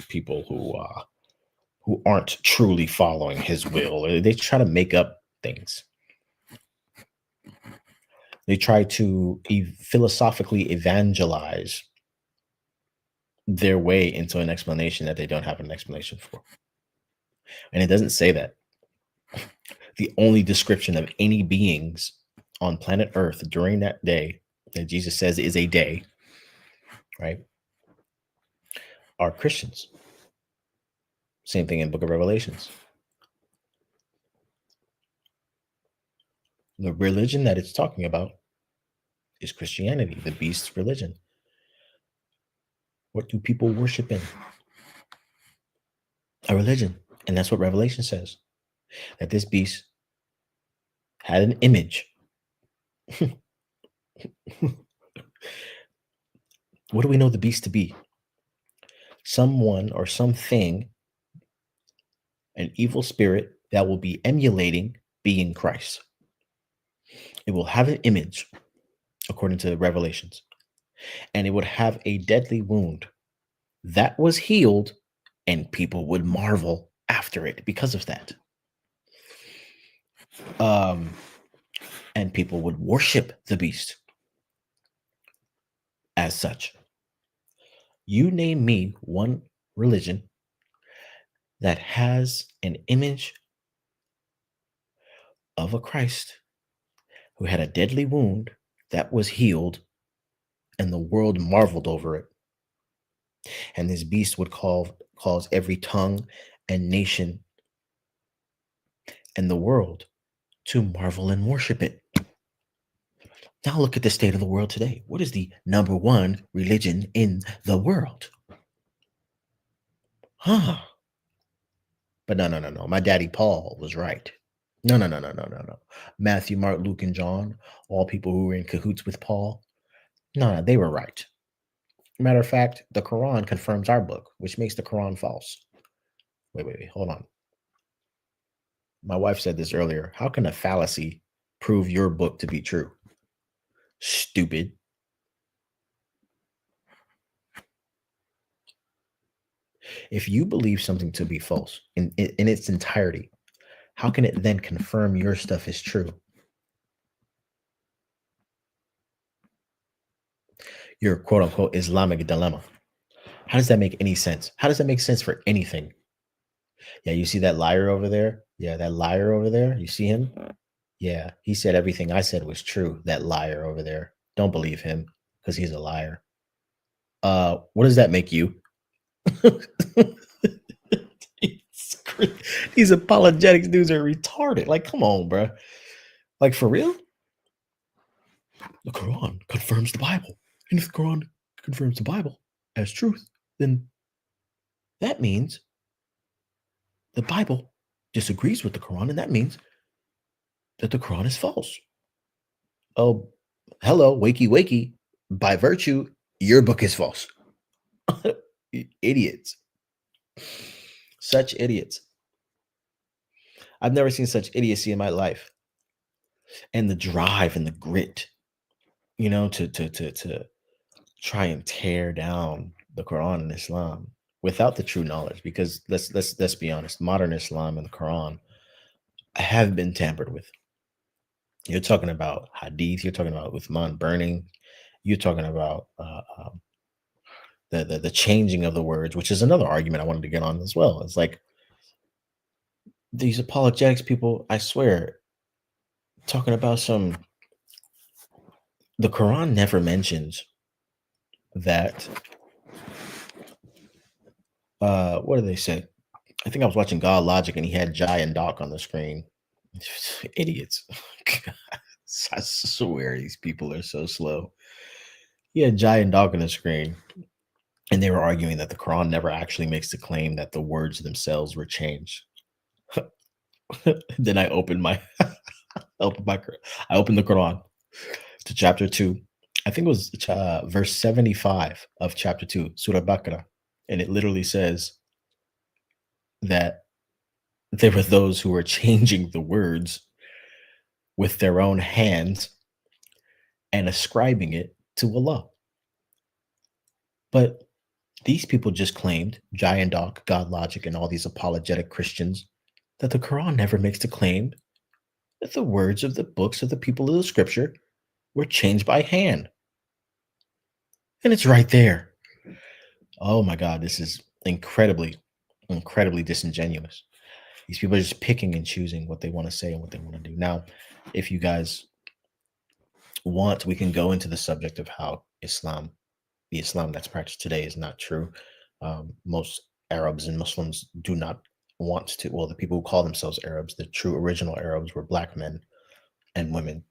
people who aren't truly following His will. They try to make up things. They try to philosophically evangelize their way into an explanation that they don't have an explanation for. And it doesn't say that. The only description of any beings on planet Earth during that day that Jesus says is a day, right, are Christians. Same thing in Book of Revelations. The religion that it's talking about is Christianity, the beast's religion. What do people worship in? A religion. And that's what Revelation says, that this beast had an image. What do we know the beast to be? Someone or something, an evil spirit that will be emulating being Christ. It will have an image, according to Revelations, and it would have a deadly wound that was healed, and people would marvel after it because of that. And people would worship the beast as such. You name me one religion that has an image of a Christ who had a deadly wound that was healed and the world marveled over it. And this beast would cause every tongue and nation and the world to marvel and worship it. Now look at the state of the world today. What is the number one religion in the world? Huh. But no, no, no, no. My daddy Paul was right. No, no, no, no, no, no, no. Matthew, Mark, Luke, and John, all people who were in cahoots with Paul. No, no, they were right. Matter of fact, the Quran confirms our book, which makes the Quran false. Wait, hold on. My wife said this earlier. How can a fallacy prove your book to be true? Stupid. If you believe something to be false in its entirety, how can it then confirm your stuff is true? Your quote unquote Islamic dilemma. How does that make any sense? How does that make sense for anything? Yeah, you see that liar over there? Yeah, that liar over there. You see him? Yeah, he said everything I said was true. That liar over there. Don't believe him because he's a liar. What does that make you? These apologetics dudes are retarded. Like, come on, bro. Like, for real? The Quran confirms the Bible. And if the Quran confirms the Bible as truth, then that means the Bible disagrees with the Quran, and that means that the Quran is false. Oh, hello, wakey, wakey. By virtue, your book is false. Idiots. Such idiots. I've never seen such idiocy in my life. And the drive and the grit, to try and tear down the Quran and Islam without the true knowledge. Because let's be honest, modern Islam and the Quran have been tampered with. You're talking about hadith. You're talking about Uthman burning. You're talking about the changing of the words, which is another argument I wanted to get on as well. It's like these apologetics people, I swear, talking about the Quran never mentions that. What do they say? I think I was watching God Logic and he had Jai and Doc on the screen. Idiots. I swear these people are so slow. He had Jai and Doc on the screen, and they were arguing that the Quran never actually makes the claim that the words themselves were changed. Then I opened my I opened the Quran to chapter 2. I think it was verse 75 of chapter 2, Surah Baqarah, and it literally says that there were those who were changing the words with their own hands and ascribing it to Allah. But these people just claimed, Giant Doc, God Logic, and all these apologetic Christians, that the Quran never makes the claim that the words of the books of the people of the scripture were changed by hand. And it's right there. Oh my God, this is incredibly, incredibly disingenuous. These people are just picking and choosing what they want to say and what they want to do. Now, if you guys want, we can go into the subject of how the Islam that's practiced today is not true. Most Arabs and Muslims do not want to. Well, the people who call themselves Arabs, the true original Arabs, were black men and women,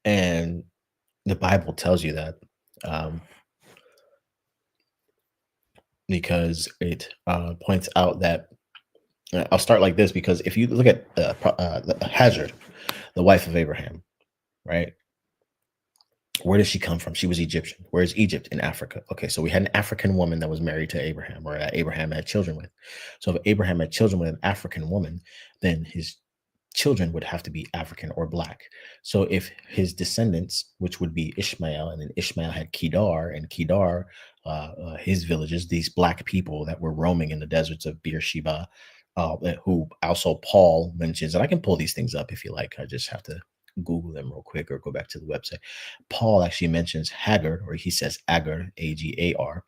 and the Bible tells you that, because it points out that. I'll start like this, because if you look at Hajar, the wife of Abraham, right? Where does she come from? She was Egyptian. Where is Egypt? In Africa. Okay, so we had an African woman that was married to Abraham, or that Abraham had children with. So if Abraham had children with an African woman, then his children would have to be African or black. So if his descendants, which would be Ishmael, and then Ishmael had Kedar, and Kedar, his villages, these black people that were roaming in the deserts of Beersheba, who also Paul mentions, and I can pull these things up if you like. I just have to Google them real quick or go back to the website. Paul actually mentions Hagar, or he says Agar, Agar,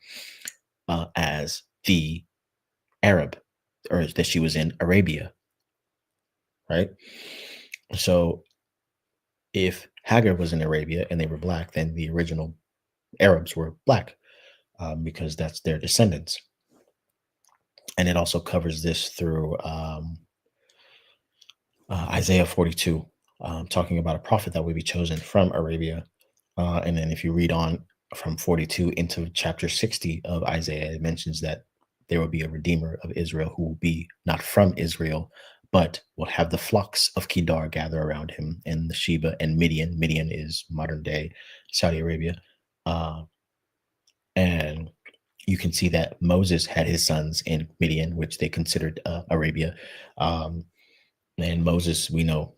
as the Arab, or that she was in Arabia, right? So if Hagar was in Arabia and they were black, then the original Arabs were black. because that's their descendants. And it also covers this through Isaiah 42, talking about a prophet that would be chosen from Arabia. And then if you read on from 42 into chapter 60 of Isaiah, it mentions that there will be a redeemer of Israel who will be not from Israel, but will have the flocks of Kedar gather around him, and the Sheba and Midian. Midian is modern day Saudi Arabia. Uh, and you can see that Moses had his sons in Midian, which they considered Arabia. Um, and Moses, we know,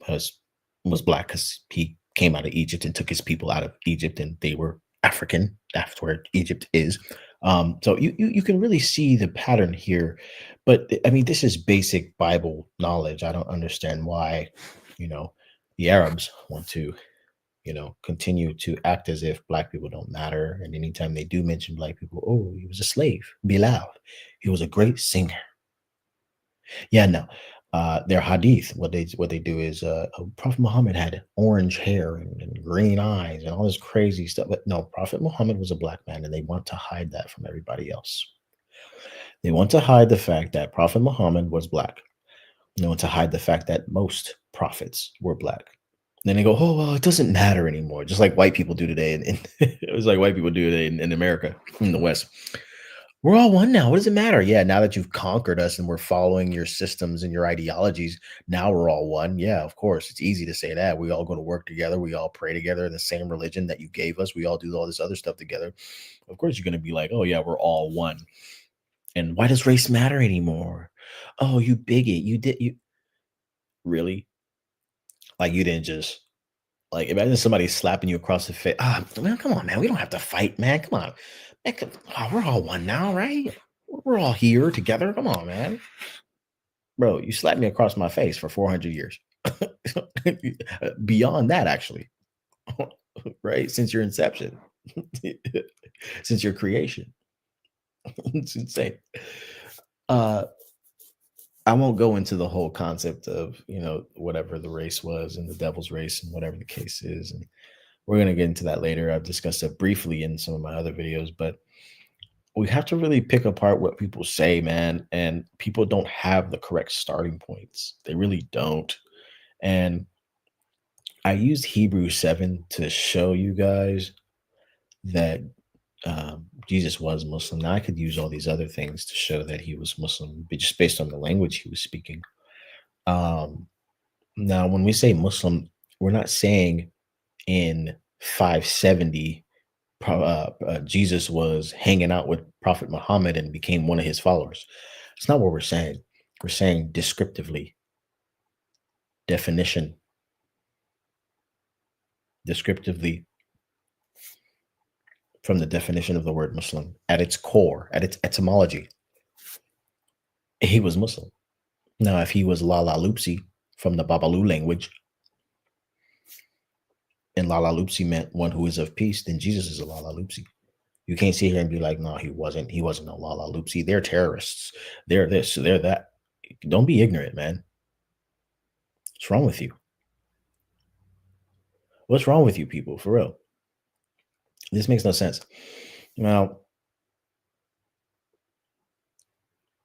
was black because he came out of Egypt and took his people out of Egypt, and they were African. That's where Egypt is. So you can really see the pattern here. But I mean, this is basic Bible knowledge. I don't understand why, you know, the Arabs want to, continue to act as if black people don't matter. And anytime they do mention black people, oh, he was a slave. Bilal, he was a great singer. Yeah, no. Their hadith, what they do is Prophet Muhammad had orange hair and green eyes and all this crazy stuff. But no, Prophet Muhammad was a black man, and they want to hide that from everybody else. They want to hide the fact that Prophet Muhammad was black. They want to hide the fact that most prophets were black. Then they go, oh well, it doesn't matter anymore, just like white people do today. And it was like white people do today in America, in the West. We're all one now. What does it matter? Yeah, now that you've conquered us and we're following your systems and your ideologies, now we're all one. Yeah, of course. It's easy to say that. We all go to work together. We all pray together in the same religion that you gave us. We all do all this other stuff together. Of course, you're going to be like, oh, yeah, we're all one. And why does race matter anymore? Oh, you bigot. You really? Like, you didn't just, like, imagine somebody slapping you across the face. Ah, man, come on, man. We don't have to fight, man. Come on. Man, we're all one now, right? We're all here together. Come on, man. Bro, you slapped me across my face for 400 years. Beyond that, actually, right? Since your inception, since your creation. It's insane. Uh, I won't go into the whole concept of, whatever the race was and the devil's race and whatever the case is. And we're going to get into that later. I've discussed it briefly in some of my other videos, but we have to really pick apart what people say, man. And people don't have the correct starting points. They really don't. And I used Hebrews 7 to show you guys that Jesus was Muslim. Now I could use all these other things to show that he was Muslim, but just based on the language he was speaking. Now, when we say Muslim, we're not saying in 570 Jesus was hanging out with Prophet Muhammad and became one of his followers. It's not what we're saying. We're saying descriptively, definition, descriptively, from the definition of the word Muslim, at its core, at its etymology, he was Muslim. Now, if he was Lala Lupsi from the Babalu language, and Lala Lupsi meant one who is of peace, then Jesus is a Lala Lupsi. You can't sit here and be like, no, he wasn't. He wasn't a Lala Lupsi. They're terrorists. They're this, they're that. Don't be ignorant, man. What's wrong with you? What's wrong with you people, for real? This makes no sense. Now,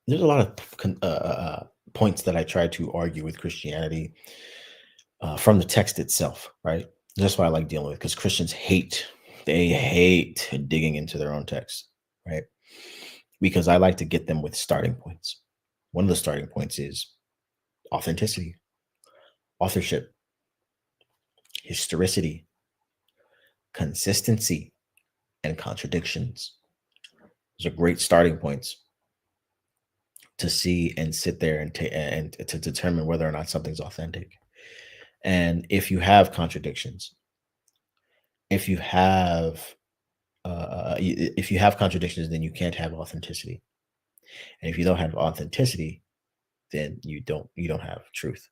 there's a lot of points that I try to argue with Christianity from the text itself, right? That's why I like dealing with, because Christians they hate digging into their own text, right? Because I like to get them with starting points. One of the starting points is authenticity, authorship, historicity, consistency, and contradictions. Those are great starting points to see and sit there and to determine whether or not something's authentic. And if you have contradictions, if you have contradictions, then you can't have authenticity. And if you don't have authenticity, then you don't have truth,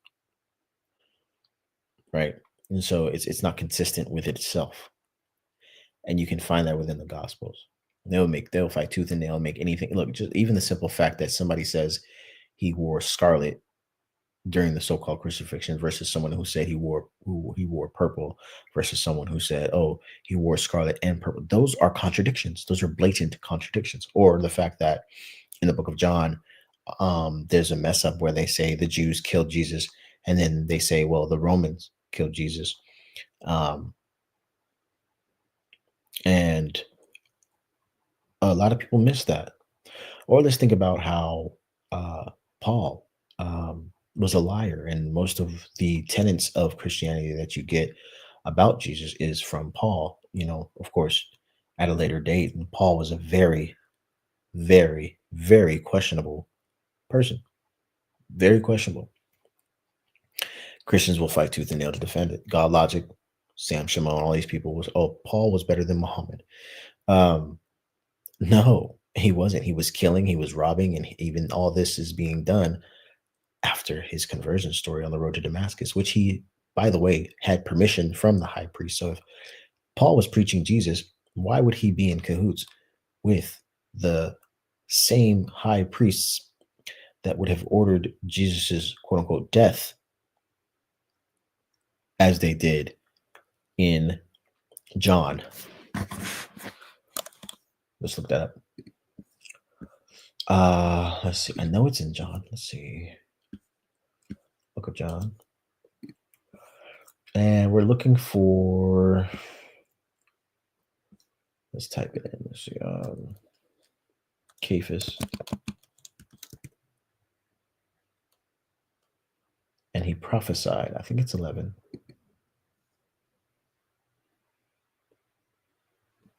right? And so it's not consistent with itself. And you can find that within the Gospels. They'll fight tooth and nail and make anything. Look, just even the simple fact that somebody says he wore scarlet during the so-called crucifixion versus someone who said he wore purple versus someone who said, oh, he wore scarlet and purple. Those are contradictions. Those are blatant contradictions. Or the fact that in the book of John, there's a mess up where they say the Jews killed Jesus, and then they say, well, the Romans killed Jesus. Um, and a lot of people miss that. Or let's think about how Paul was a liar, and most of the tenets of Christianity that you get about Jesus is from Paul. You know, of course, at a later date, and Paul was a very, very, very questionable person. Very questionable. Christians will fight tooth and nail to defend it. God Logic, Sam Shimon, all these people was, oh, Paul was better than Muhammad. Um, no, he wasn't. He was killing, he was robbing, and even all this is being done after his conversion story on the road to Damascus, which he, by the way, had permission from the high priest. So if Paul was preaching Jesus, why would he be in cahoots with the same high priests that would have ordered Jesus's quote unquote death as they did in John? Let's look that up. Let's see. I know it's in John. Let's see. Book of John. And we're looking for, let's type it in. Let's see. Cephas. And he prophesied. I think it's 11.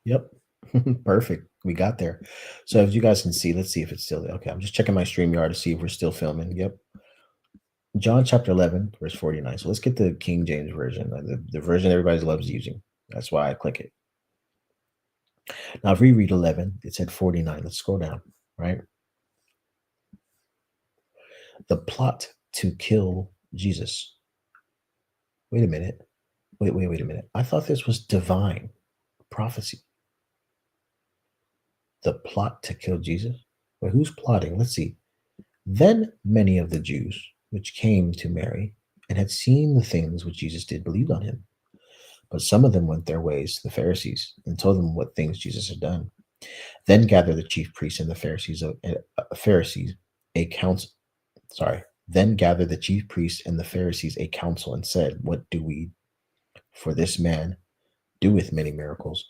Yep. Perfect. We got there. So as you guys can see, let's see if it's still there. Okay, I'm just checking my StreamYard to see if we're still filming. Yep. John chapter 11, verse 49. So let's get the King James version, the version everybody loves using. That's why I click it. Now, if we read 11, it said 49. Let's scroll down, right? The plot to kill Jesus. Wait a minute. Wait a minute. I thought this was divine prophecy. The plot to kill Jesus? Wait, who's plotting? Let's see. Then many of the Jews which came to Mary and had seen the things which Jesus did believed on him. But some of them went their ways to the Pharisees and told them what things Jesus had done. Then gathered the chief priests and the Pharisees a council. Then gathered the chief priests and the Pharisees a council and said, what do we for this man doeth many miracles?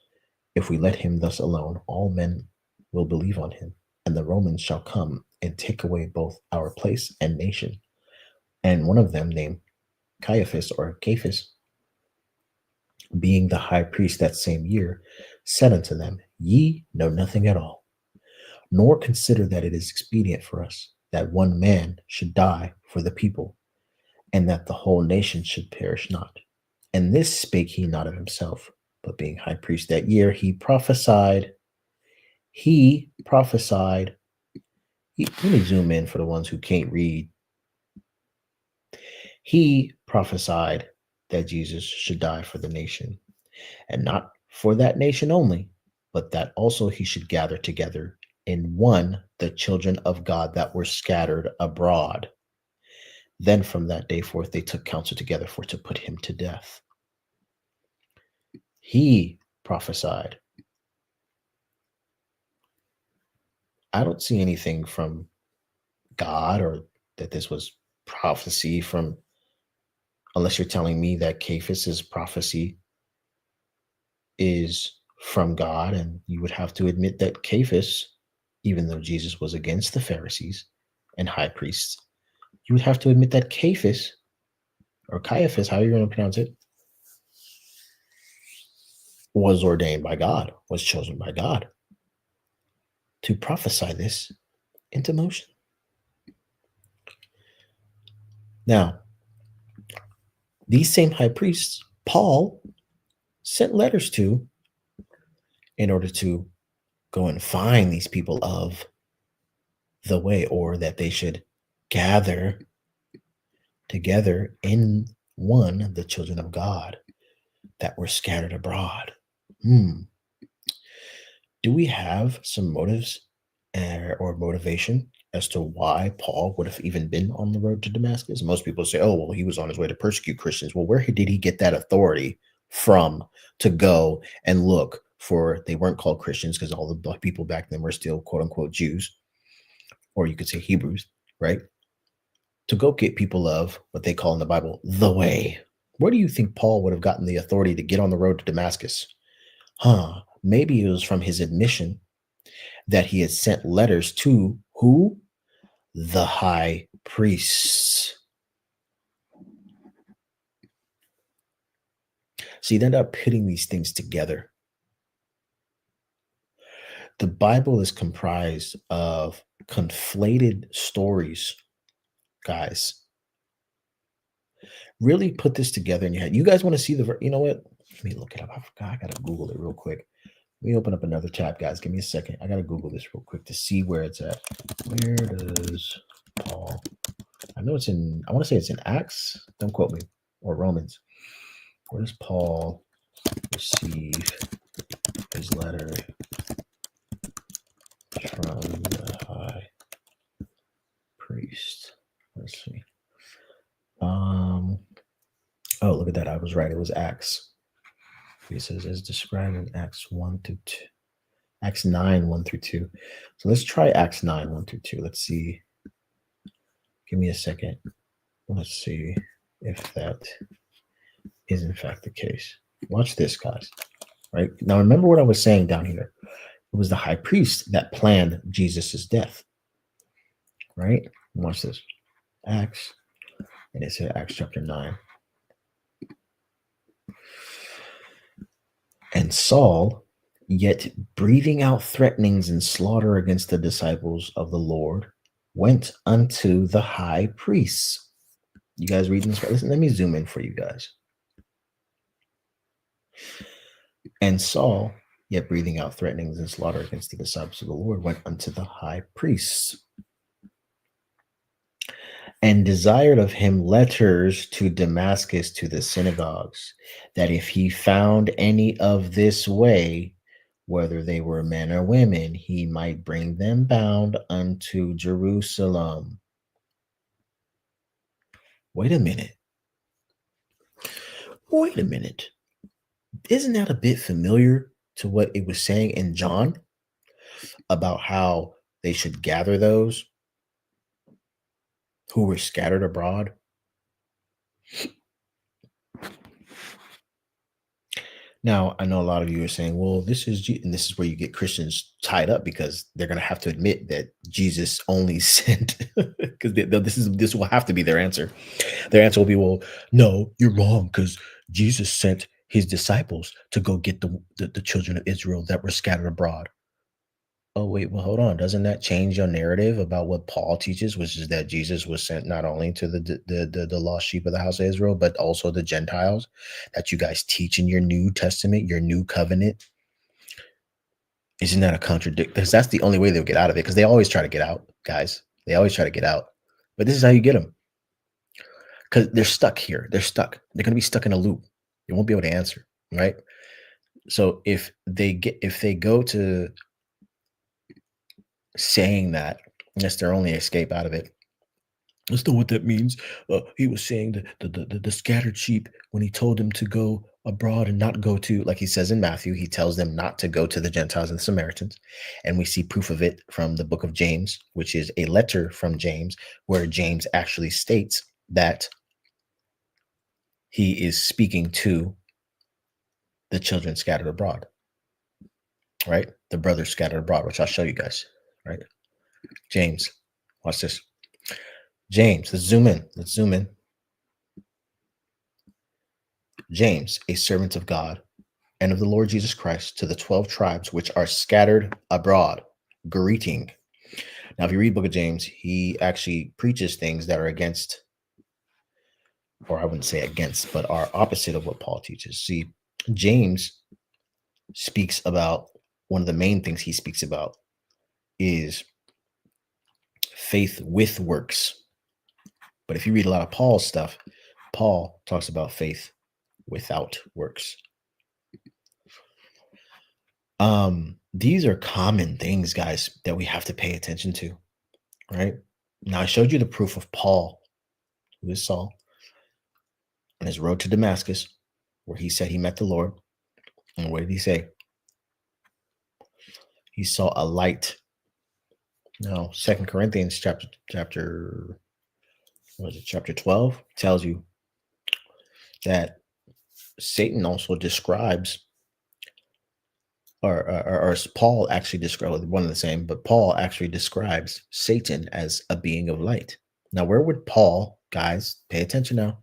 If we let him thus alone, all men will believe on him, and the Romans shall come and take away both our place and nation. And one of them, named Caiaphas or Cephas, being the high priest that same year, said unto them, Ye know nothing at all, nor consider that it is expedient for us that one man should die for the people, and that the whole nation should perish not. And this spake he not of himself, but being high priest that year, he prophesied. Let me zoom in for the ones who can't read. He prophesied that Jesus should die for the nation, and not for that nation only, but that also he should gather together in one the children of God that were scattered abroad. Then from that day forth they took counsel together for to put him to death. He prophesied. I don't see anything from God or that this was prophecy from, unless you're telling me that Cephas's prophecy is from God, and you would have to admit that Cephas, even though Jesus was against the Pharisees and high priests, you would have to admit that Cephas or Caiaphas, how you're going to pronounce it, was ordained by God, was chosen by God to prophesy this into motion. Now, these same high priests, Paul sent letters to in order to go and find these people of the way, or that they should gather together in one the children of God that were scattered abroad. Do we have some motives or motivation as to why Paul would have even been on the road to Damascus. Most people say, oh, well, he was on his way to persecute Christians. Well, where did he get that authority from to go and look for, they weren't called Christians because all the black people back then were still quote unquote Jews, or you could say Hebrews, right? To go get people of what they call in the Bible, the way. Where do you think Paul would have gotten the authority to get on the road to Damascus? Maybe it was from his admission that he had sent letters to who? The high priests. So you end up putting these things together. The Bible is comprised of conflated stories, guys. Really put this together in your head. You guys want to see you know what? Let me look it up. I forgot. I got to Google it real quick. Let me open up another tab, guys. Give me a second. I got to Google this real quick to see where it's at. Where does Paul? I know it's in, I want to say it's in Acts. Don't quote me. Or Romans. Where does Paul receive his letter from the high priest? Let's see. Oh, look at that. I was right. It was Acts. He says, as described in Acts 1 through 2. Acts 9, 1 through 2. So let's try Acts 9, 1 through 2. Let's see. Give me a second. Let's see if that is in fact the case. Watch this, guys. Right? Now, remember what I was saying down here. It was the high priest that planned Jesus's death. Right? Watch this. Acts. And it said Acts chapter 9. And Saul, yet breathing out threatenings and slaughter against the disciples of the Lord, went unto the high priests. You guys reading this? Listen, let me zoom in for you guys. And Saul, yet breathing out threatenings and slaughter against the disciples of the Lord, went unto the high priests and desired of him letters to Damascus to the synagogues, that if he found any of this way, whether they were men or women, he might bring them bound unto Jerusalem. Wait a minute. Wait a minute. Isn't that a bit familiar to what it was saying in John about how they should gather those who were scattered abroad? Now, I know a lot of you are saying, well, this is, and this is where you get Christians tied up because they're going to have to admit that Jesus only sent, because this will have to be their answer. Their answer will be, well, no, you're wrong, because Jesus sent his disciples to go get the children of Israel that were scattered abroad. Oh, wait, well, hold on. Doesn't that change your narrative about what Paul teaches, which is that Jesus was sent not only to the lost sheep of the house of Israel, but also the Gentiles that you guys teach in your New Testament, your new covenant? Isn't that a contradiction? Because that's the only way they'll get out of it, because they always try to get out, guys. They always try to get out. But this is how you get them. Because they're stuck here. They're stuck. They're going to be stuck in a loop. They won't be able to answer, right? So if they go to saying that, that's their only escape out of it. That's not what that means. He was saying the scattered sheep when he told them to go abroad and not go to, like he says in Matthew, he tells them not to go to the Gentiles and the Samaritans. And we see proof of it from the book of James, which is a letter from James, where James actually states that he is speaking to the children scattered abroad, right? The brothers scattered abroad, which I'll show you guys, right? James, watch this. James, let's zoom in. Let's zoom in. James, a servant of God and of the Lord Jesus Christ, to the 12 tribes which are scattered abroad, greeting. Now, if you read the book of James, he actually preaches things that are against, or I wouldn't say against, but are opposite of what Paul teaches. See, James speaks about, one of the main things he speaks about is faith with works. But if you read a lot of Paul's stuff, Paul talks about faith without works. These are common things, guys, that we have to pay attention to, right? Now I showed you the proof of Paul, who is Saul, on his road to Damascus, where he said he met the Lord. And what did he say? He saw a light. Now, Second Corinthians chapter what is it, chapter 12 tells you that Satan also describes, or Paul actually describes one of the same, but Paul actually describes Satan as a being of light. Now, where would Paul, guys, pay attention now,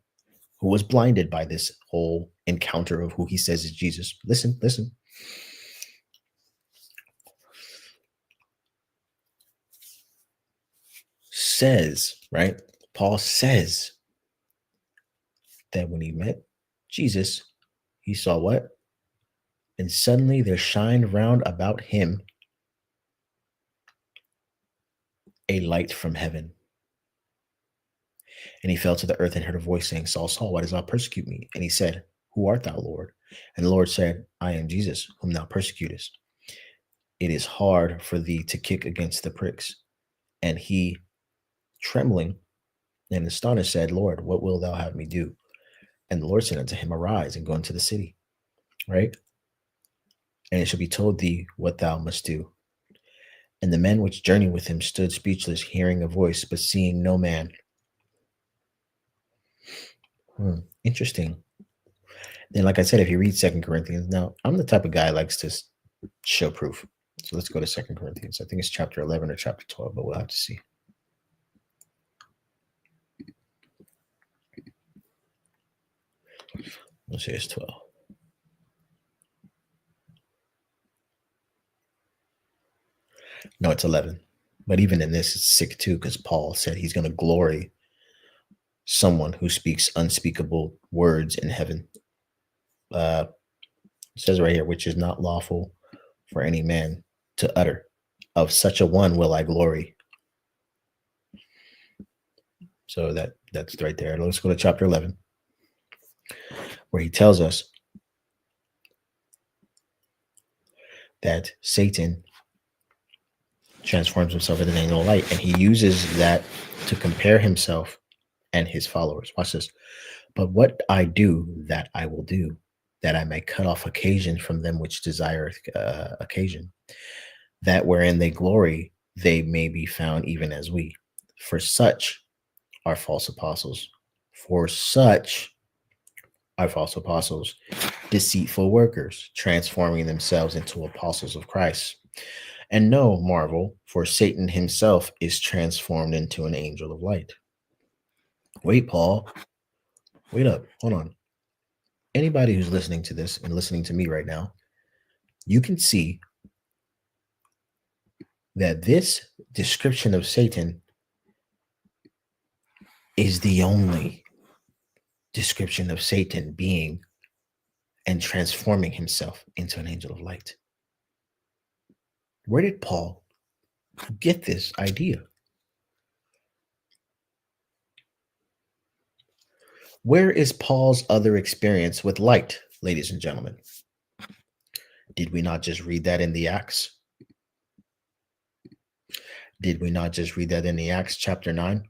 who was blinded by this whole encounter of who he says is Jesus? Listen. Says, right? Paul says that when he met Jesus, he saw what? And suddenly there shined round about him a light from heaven. And he fell to the earth and heard a voice saying, Saul, Saul, why dost thou persecute me? And he said, Who art thou, Lord? And the Lord said, I am Jesus, whom thou persecutest. It is hard for thee to kick against the pricks. And he, trembling and astonished, said, Lord, what wilt thou have me do? And the Lord said unto him, Arise and go into the city, right? And it shall be told thee what thou must do. And the men which journeyed with him stood speechless, hearing a voice, but seeing no man. Interesting. Then, like I said, if you read Second Corinthians, now I'm the type of guy who likes to show proof. So let's go to Second Corinthians. I think it's chapter 11 or chapter 12, but we'll have to see. Let's say it's 12. No, it's 11. But even in this, it's sick too, because Paul said he's going to glory someone who speaks unspeakable words in heaven. It says right here, which is not lawful for any man to utter. Of such a one will I glory. So that's right there. Let's go to chapter 11, where he tells us that Satan transforms himself into an angel of light, and he uses that to compare himself and his followers. Watch this. But what I do, that I will do, that I may cut off occasion from them which desire occasion, that wherein they glory, they may be found even as we. For such are false apostles. For such are false apostles, deceitful workers, transforming themselves into apostles of Christ. And no marvel, for Satan himself is transformed into an angel of light. Wait, Paul. Wait up. Hold on. Anybody who's listening to this and listening to me right now, you can see that this description of Satan is the only description of Satan being and transforming himself into an angel of light. Where did Paul get this idea? Where is Paul's other experience with light, ladies and gentlemen? Did we not just read that in the Acts? Did we not just read that in the Acts chapter 9?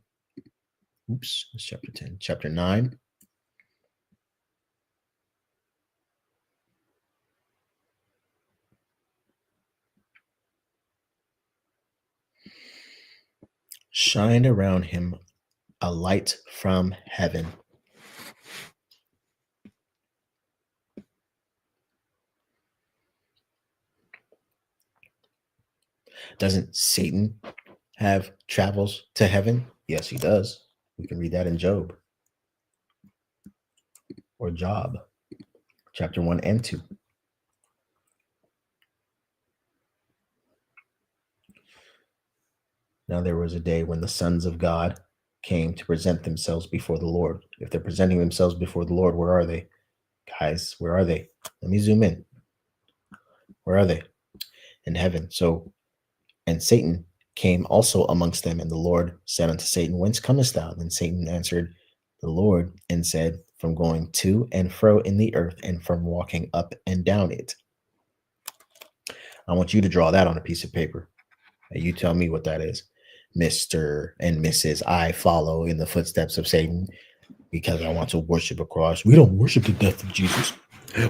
Oops, it's chapter 10. Chapter 9. Shined around him a light from heaven. Doesn't Satan have travels to heaven? Yes, he does. We can read that in Job or Job, chapter 1 and 2. Now there was a day when the sons of God came to present themselves before the Lord. If they're presenting themselves before the Lord, where are they? Guys, where are they? Let me zoom in. Where are they? In heaven. So, and Satan came also amongst them, and the Lord said unto Satan, Whence comest thou? Then Satan answered the Lord and said, From going to and fro in the earth, and from walking up and down it. I want you to draw that on a piece of paper. And you tell me what that is. Mr. and Mrs. I follow in the footsteps of Satan because I want to worship a cross. We don't worship the death of Jesus.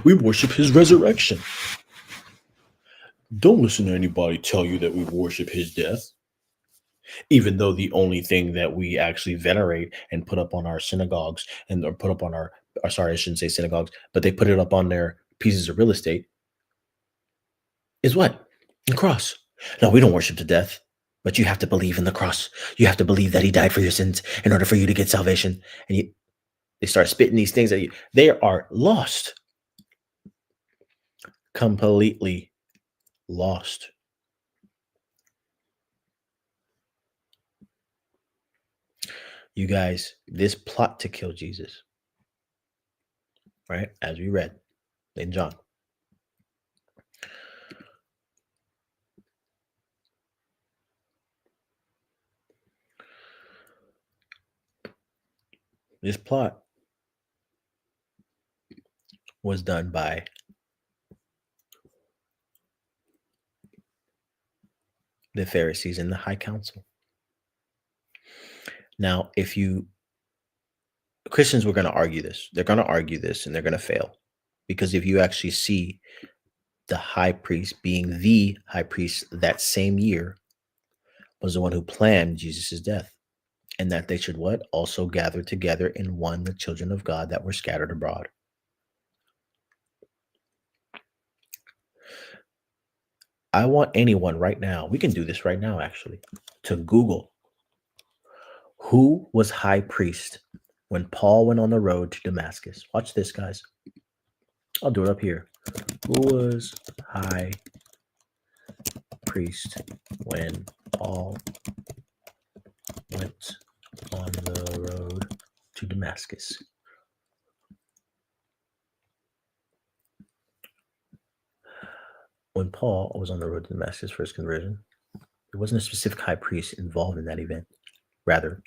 We worship his resurrection. Don't listen to anybody tell you that we worship his death. Even though the only thing that we actually venerate and put up on our synagogues and or put up on our sorry, I shouldn't say synagogues, but they put it up on their pieces of real estate is what? The cross. No, we don't worship the death, but you have to believe in the cross. You have to believe that he died for your sins in order for you to get salvation. And they start spitting these things at you. They are lost. Completely lost. You guys, this plot to kill Jesus, right? As we read in John. This plot was done by the Pharisees and the high council. Now, if Christians were going to argue this, they're going to argue this and they're going to fail. Because if you actually see the high priest being the high priest that same year was the one who planned Jesus' death. And that they should what? Also gather together in one the children of God that were scattered abroad. I want anyone right now, we can do this right now actually, to Google who was high priest when Paul went on the road to Damascus. Watch this, guys. I'll do it up here. Who was high priest when Paul went on the road to Damascus? When Paul was on the road to Damascus for his conversion, there wasn't a specific high priest involved in that event. Rather,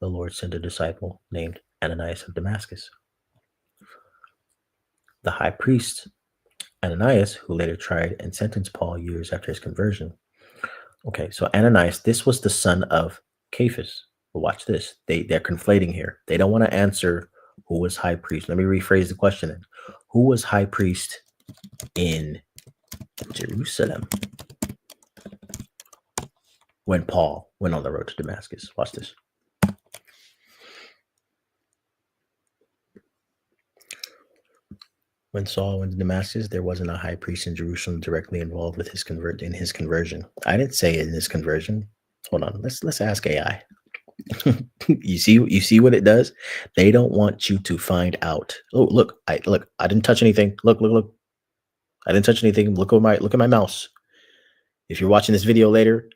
the Lord sent a disciple named Ananias of Damascus. The high priest, Ananias, who later tried and sentenced Paul years after his conversion. Okay, so Ananias, this was the son of Cephas. But watch this. They're conflating here. They don't want to answer who was high priest. Let me rephrase the question then. Who was high priest in Jerusalem when Paul went on the road to Damascus? Watch this. When Saul went to Damascus, there wasn't a high priest in Jerusalem directly involved with his conversion. I didn't say in his conversion. Hold on, let's ask AI. You see what it does? They don't want you to find out. Oh, look, I didn't touch anything. Look. I didn't touch anything. Look at my mouse. If you're watching this video later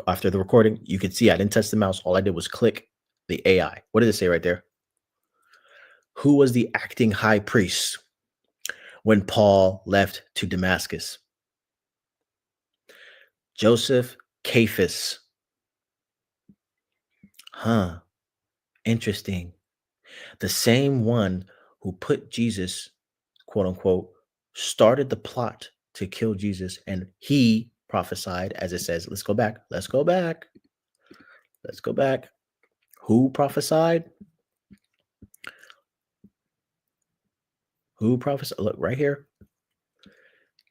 after the recording, you can see I didn't touch the mouse. All I did was click the AI. What does it say right there? Who was the acting high priest when Paul left to Damascus? Joseph Cephas. Huh. Interesting. The same one who put Jesus, quote unquote, started the plot to kill Jesus, and he prophesied, as it says. Let's go back. Who prophesied? Who prophesied? Look right here.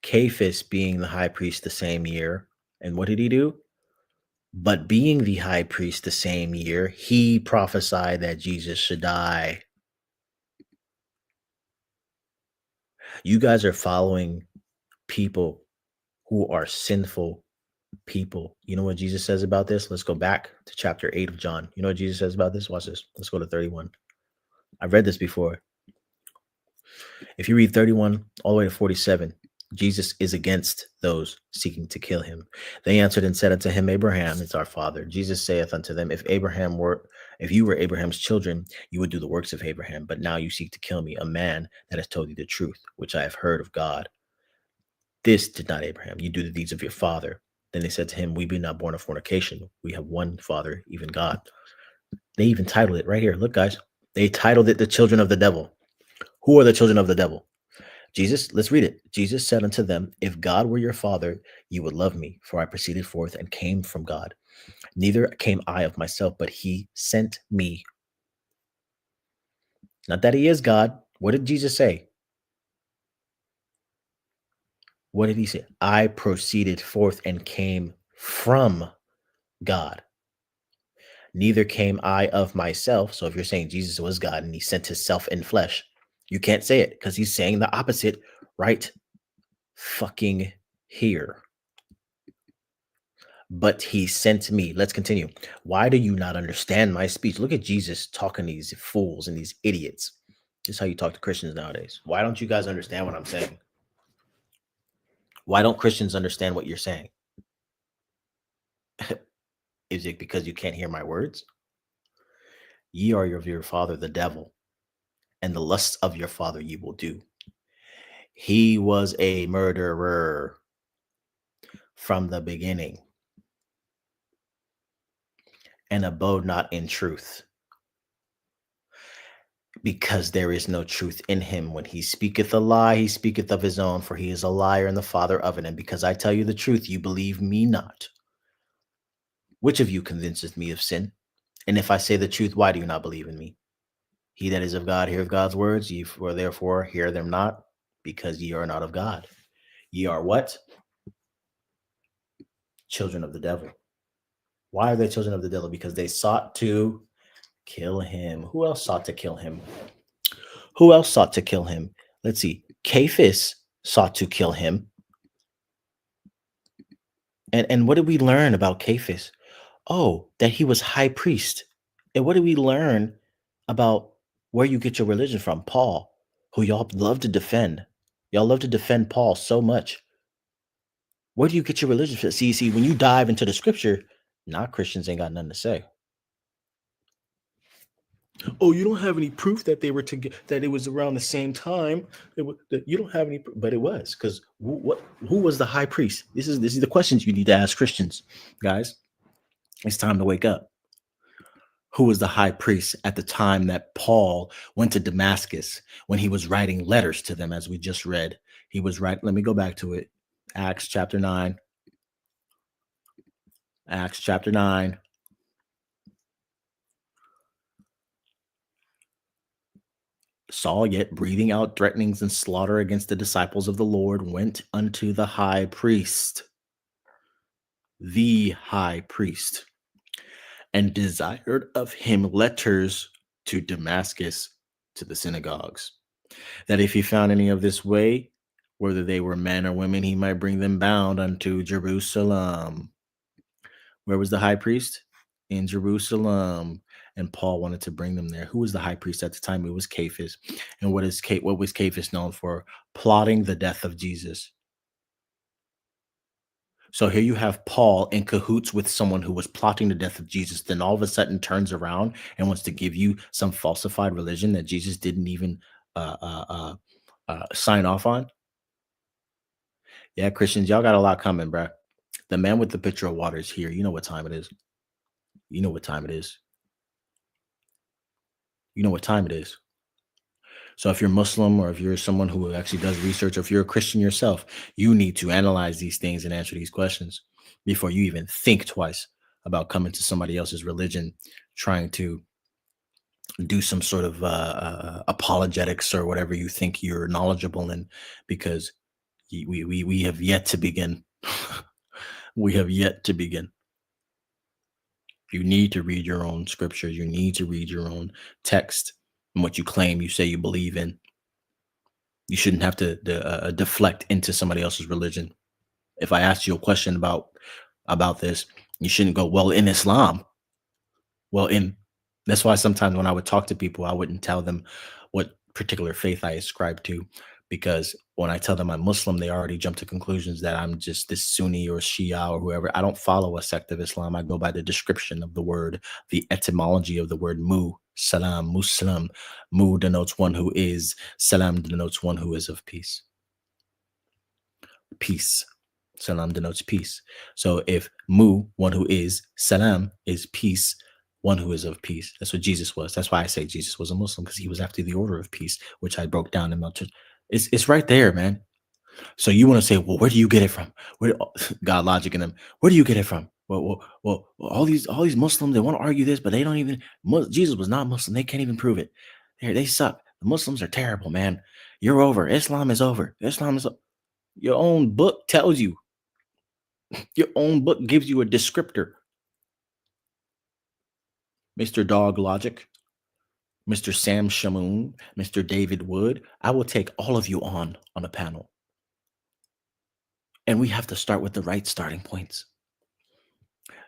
Cephas being the high priest the same year. And what did he do? But being the high priest the same year, he prophesied that Jesus should die. You guys are following people who are sinful people. You know what Jesus says about this? Let's go back to chapter 8 of John. You know what Jesus says about this? Watch this. Let's go to 31. I've read this before. If you read 31 all the way to 47, Jesus is against those seeking to kill him. They answered and said unto him, Abraham is our father. Jesus saith unto them, if you were Abraham's children, you would do the works of Abraham. But now you seek to kill me, a man that has told you the truth, which I have heard of God. This did not Abraham. You do the deeds of your father. Then they said to him, we be not born of fornication. We have one Father, even God. They even titled it right here. Look, guys. They titled it the children of the devil. Who are the children of the devil? Jesus, let's read it. Jesus said unto them, if God were your father, you would love me, for I proceeded forth and came from God. Neither came I of myself, but he sent me. Not that he is God. What did Jesus say? What did he say? I proceeded forth and came from God. Neither came I of myself. So if you're saying Jesus was God and he sent himself in flesh, you can't say it because he's saying the opposite right fucking here. But he sent me. Let's continue. Why do you not understand my speech? Look at Jesus talking to these fools and these idiots. This is how you talk to Christians nowadays. Why don't you guys understand what I'm saying? Why don't Christians understand what you're saying? Is it because you can't hear my words? Ye are of your father, the devil, and the lusts of your father ye will do. He was a murderer from the beginning and abode not in truth, because there is no truth in him. When he speaketh a lie, he speaketh of his own, for he is a liar and the father of it. And because I tell you the truth, you believe me not. Which of you convinceth me of sin? And if I say the truth, why do you not believe in me? He that is of God heareth God's words, ye for therefore hear them not, because ye are not of God. Ye are what? Children of the devil. Why are they children of the devil? Because they sought to kill him. Who else sought to kill him? Who else sought to kill him? Let's see. Cephas sought to kill him. And what did we learn about Cephas? Oh, that he was high priest. And what did we learn about where you get your religion from? Paul, who y'all love to defend. Y'all love to defend Paul so much. Where do you get your religion from? See, when you dive into the scripture, not Christians ain't got nothing to say. Oh, you don't have any proof that they were that it was around the same time. You don't have any, but it was because who was the high priest? This is the questions you need to ask Christians, guys. It's time to wake up. Who was the high priest at the time that Paul went to Damascus when he was writing letters to them, as we just read? He was right. Let me go back to it. Acts chapter 9. Acts chapter 9. Saul, yet breathing out threatenings and slaughter against the disciples of the Lord, went unto the high priest, and desired of him letters to Damascus, to the synagogues, that if he found any of this way, whether they were men or women, he might bring them bound unto Jerusalem. Where was the high priest? In Jerusalem. And Paul wanted to bring them there. Who was the high priest at the time? It was Cephas. And what was Cephas known for? Plotting the death of Jesus. So here you have Paul in cahoots with someone who was plotting the death of Jesus, then all of a sudden turns around and wants to give you some falsified religion that Jesus didn't even sign off on. Yeah, Christians, y'all got a lot coming, bruh. The man with the pitcher of water is here. You know what time it is. You know what time it is. You know what time it is. So if you're Muslim or if you're someone who actually does research, or if you're a Christian yourself, you need to analyze these things and answer these questions before you even think twice about coming to somebody else's religion, trying to do some sort of apologetics or whatever you think you're knowledgeable in, because we have yet to begin. We have yet to begin. You need to read your own scriptures. You need to read your own text and what you claim you say you believe in. You shouldn't have to deflect into somebody else's religion. If I asked you a question about this, you shouldn't go, well, in Islam. Well, that's why sometimes when I would talk to people, I wouldn't tell them what particular faith I ascribe to, because when I tell them I'm Muslim, they already jump to conclusions that I'm just this Sunni or Shia or whoever. I don't follow a sect of Islam. I go by the description of the word, the etymology of the word mu, salam, Muslim. Mu denotes one who is, salam denotes one who is of peace. Peace. Salam denotes peace. So if mu, one who is, salam is peace, one who is of peace. That's what Jesus was. That's why I say Jesus was a Muslim, because he was after the order of peace, which I broke down in my church. It's right there, man. So you want to say, well, where do you get it from? Where God logic in them? Where do you get it from? All these Muslims, they want to argue this, but they don't even. Jesus was not Muslim. They can't even prove it. They suck. The Muslims are terrible, man. You're over. Islam is over. Islam is. Your own book tells you. Your own book gives you a descriptor. Mr. Dog Logic, Mr. Sam Shamoon, Mr. David Wood. I will take all of you on a panel. And we have to start with the right starting points.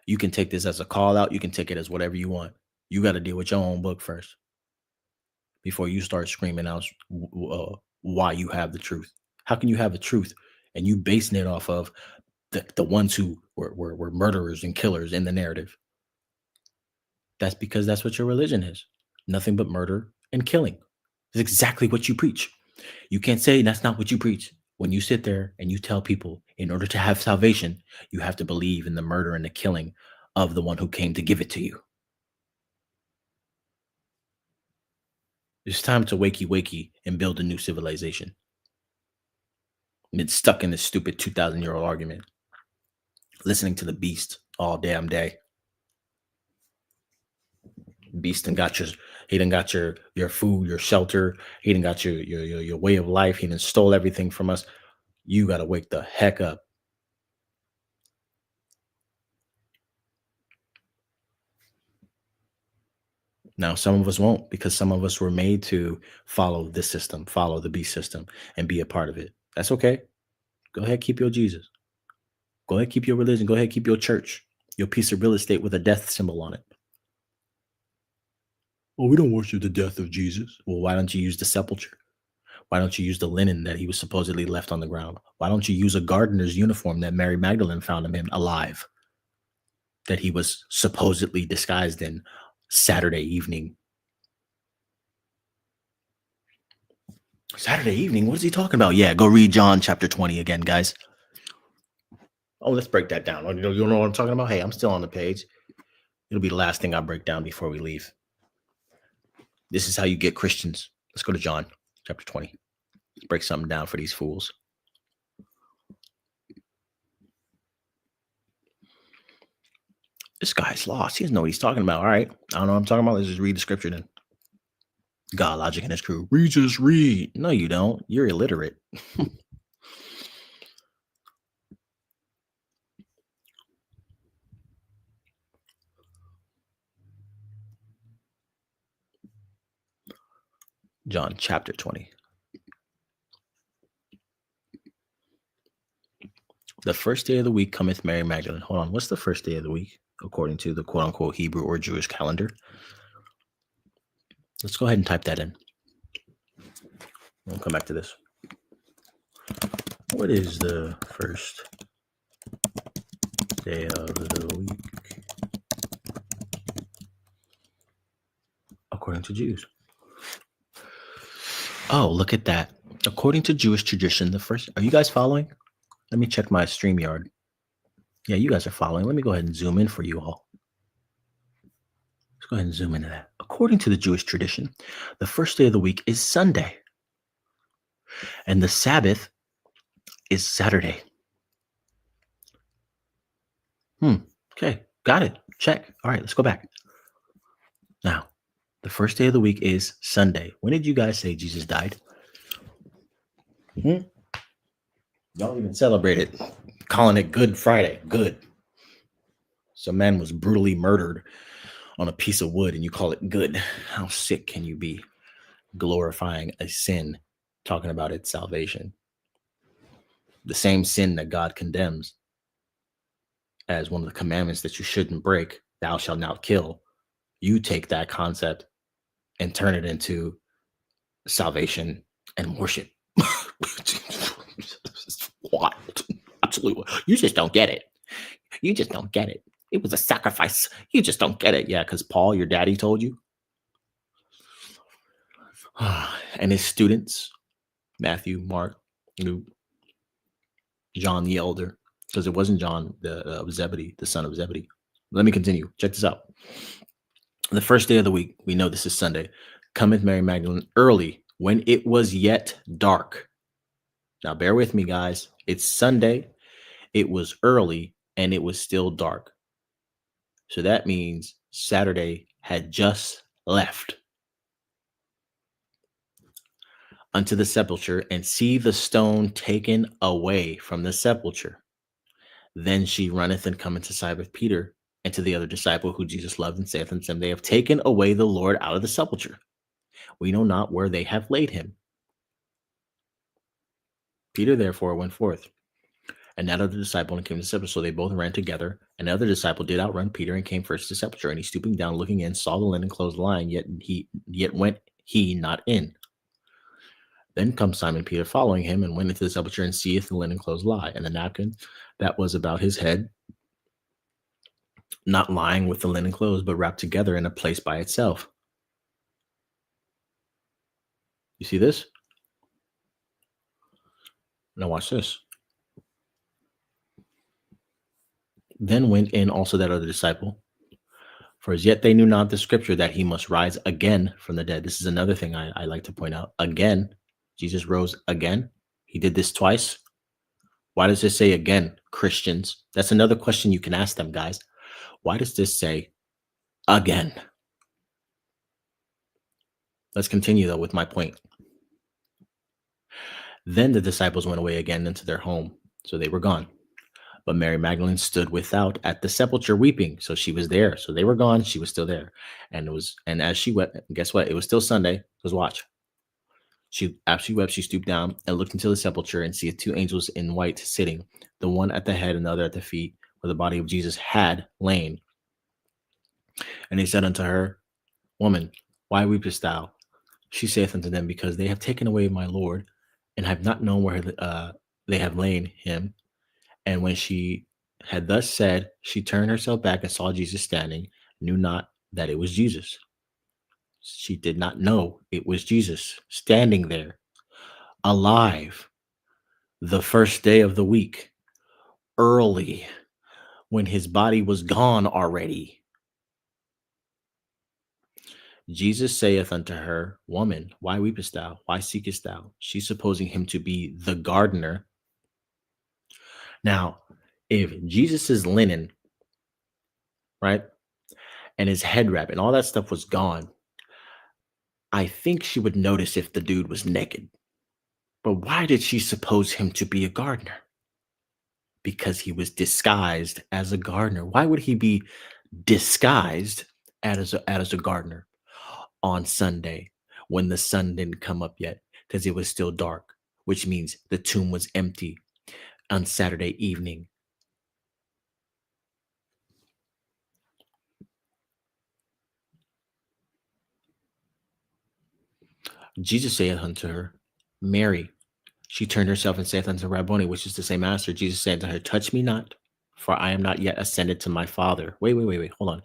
You can take this as a call out. You can take it as whatever you want. You got to deal with your own book first before you start screaming out why you have the truth. How can you have the truth and you basing it off of the ones who were murderers and killers in the narrative? That's because that's what your religion is. Nothing but murder and killing. It's exactly what you preach. You can't say that's not what you preach. When you sit there and you tell people in order to have salvation, you have to believe in the murder and the killing of the one who came to give it to you. It's time to wakey and build a new civilization. It's stuck in this stupid 2,000-year-old argument. Listening to the beast all damn day. Beast done got your food, your shelter. He done got your way of life. He done stole everything from us. You got to wake the heck up. Now, some of us won't, because some of us were made to follow this system, follow the beast system, and be a part of it. That's okay. Go ahead, keep your Jesus. Go ahead, keep your religion. Go ahead, keep your church, your piece of real estate with a death symbol on it. Well, we don't worship the death of Jesus. Well, why don't you use the sepulcher? Why don't you use the linen that he was supposedly left on the ground? Why don't you use a gardener's uniform that Mary Magdalene found him in alive, that he was supposedly disguised in Saturday evening? Saturday evening? What is he talking about? Yeah, go read John chapter 20 again, guys. Oh, let's break that down. You don't know what I'm talking about? Hey, I'm still on the page. It'll be the last thing I break down before we leave. This is how you get Christians. Let's go to John chapter 20. Let's break something down for these fools. This guy's lost. He doesn't know what he's talking about. All right. I don't know what I'm talking about. Let's just read the scripture then. God, Logic, and his crew. Read. No, you don't. You're illiterate. John chapter 20. The first day of the week cometh Mary Magdalene. Hold on. What's the first day of the week according to the quote unquote Hebrew or Jewish calendar? Let's go ahead and type that in. We'll come back to this. What is the first day of the week according to Jews? Oh, look at that. According to Jewish tradition, the first... Are you guys following? Let me check my StreamYard. Yeah, you guys are following. Let me go ahead and zoom in for you all. Let's go ahead and zoom into that. According to the Jewish tradition, the first day of the week is Sunday. And the Sabbath is Saturday. Okay, got it. Check. All right, let's go back. Now, the first day of the week is Sunday. When did you guys say Jesus died? Y'all even celebrate it, calling it Good Friday. Good. Some man was brutally murdered on a piece of wood and you call it good. How sick can you be? Glorifying a sin, talking about its salvation. The same sin that God condemns as one of the commandments that you shouldn't break, thou shalt not kill. You take that concept and turn it into salvation and worship. What? Absolutely. You just don't get it. You just don't get it. It was a sacrifice. You just don't get it. Yeah, because Paul, your daddy, told you. And his students, Matthew, Mark, Luke, John the elder, because it wasn't John the Zebedee, the son of Zebedee. Let me continue. Check this out. The first day of the week, we know this is Sunday, cometh Mary Magdalene early when it was yet dark. Now, bear with me, guys. It's Sunday. It was early and it was still dark. So that means Saturday had just left unto the sepulchre, and see the stone taken away from the sepulchre. Then she runneth and cometh to side with Peter and to the other disciple who Jesus loved, and saith unto them, They have taken away the Lord out of the sepulchre. We know not where they have laid him. Peter therefore went forth, and that other disciple, and came to the sepulchre. So they both ran together. And the other disciple did outrun Peter, and came first to the sepulchre. And he, stooping down, looking in, saw the linen clothes lying, yet went he not in. Then comes Simon Peter following him, and went into the sepulchre, and seeth the linen clothes lie, and the napkin that was about his head, not lying with the linen clothes, but wrapped together in a place by itself. You see this? Now watch this. Then went in also that other disciple, for as yet they knew not the scripture that he must rise again from the dead. This is another thing I like to point out. Again, Jesus rose again. He did this twice. Why does this say again, Christians? That's another question you can ask them, guys. Why does this say again? Let's continue, though, with my point. Then the disciples went away again into their home, so they were gone. But Mary Magdalene stood without at the sepulchre weeping. So she was there. So they were gone. She was still there. And as she wept, guess what? It was still Sunday. Because watch. After she wept, she stooped down and looked into the sepulchre, and seeth two angels in white sitting, the one at the head and the other at the feet, where the body of Jesus had lain. And they said unto her, Woman, why weepest thou? She saith unto them, Because they have taken away my Lord, and have not known where they have lain him. And when she had thus said, she turned herself back and saw Jesus standing, knew not that it was Jesus. She did not know it was Jesus standing there, alive, the first day of the week, early, when his body was gone already. Jesus saith unto her, Woman, why weepest thou? Why seekest thou? She, supposing him to be the gardener. Now, if Jesus's linen, right, and his head wrap and all that stuff was gone, I think she would notice if the dude was naked. But why did she suppose him to be a gardener? Because he was disguised as a gardener. Why would he be disguised as a gardener on Sunday when the sun didn't come up yet? Because it was still dark, which means the tomb was empty on Saturday evening. Jesus saith unto her, Mary. She turned herself and saith unto Rabboni, which is to say, Master. Jesus said unto her, Touch me not, for I am not yet ascended to my Father. Wait, hold on.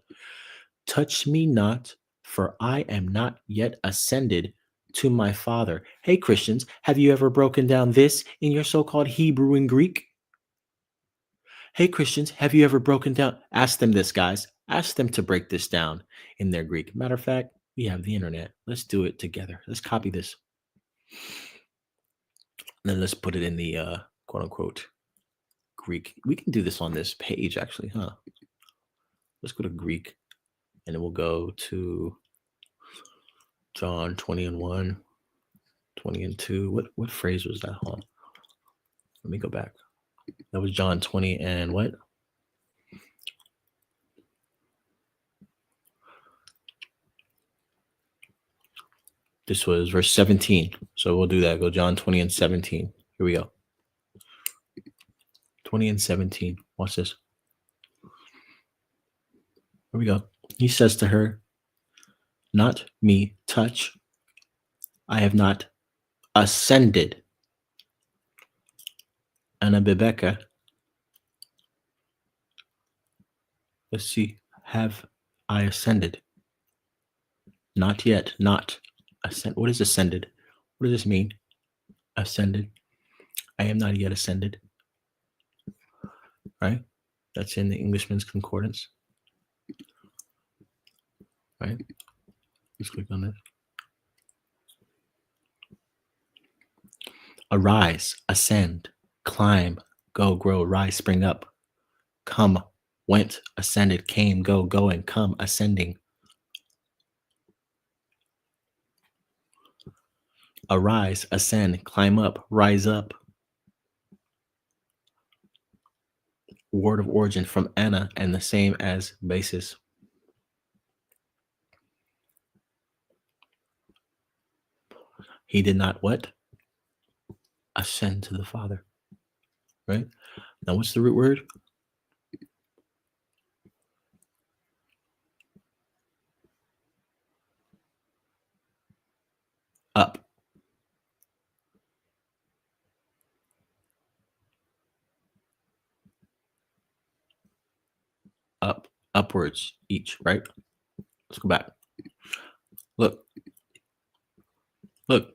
Touch me not, for I am not yet ascended to my Father. Hey, Christians, have you ever broken down this in your so-called Hebrew and Greek? Hey, Christians, have you ever broken down? Ask them this, guys. Ask them to break this down in their Greek. Matter of fact, we have the internet. Let's do it together. Let's copy this. And then let's put it in the quote unquote Greek. We can do this on this page, actually, huh? Let's go to Greek, and then we'll go to John 20 and 1, 20 and 2. What phrase was that? Hold on. Let me go back. That was John 20 and what? This was verse 17. So we'll do that. Go John 20 and 17. Here we go. 20 and 17. Watch this. Here we go. He says to her, Not me touch. I have not ascended. Anna Bebeka. Let's see. Have I ascended? Not yet. Not ascend. What is ascended? What does this mean? Ascended. I am not yet ascended. Right? That's in the Englishman's Concordance. Right? Let's click on this. Arise, ascend, climb, go, grow, rise, spring up, come, went, ascended, came, go, going, come, ascending, arise, ascend, climb up, rise up. Word of origin from Anna and the same as basis. He did not what? Ascend to the Father. Right? Now what's the root word? Up. Up. Upwards each, right? Let's go back. Look. Look.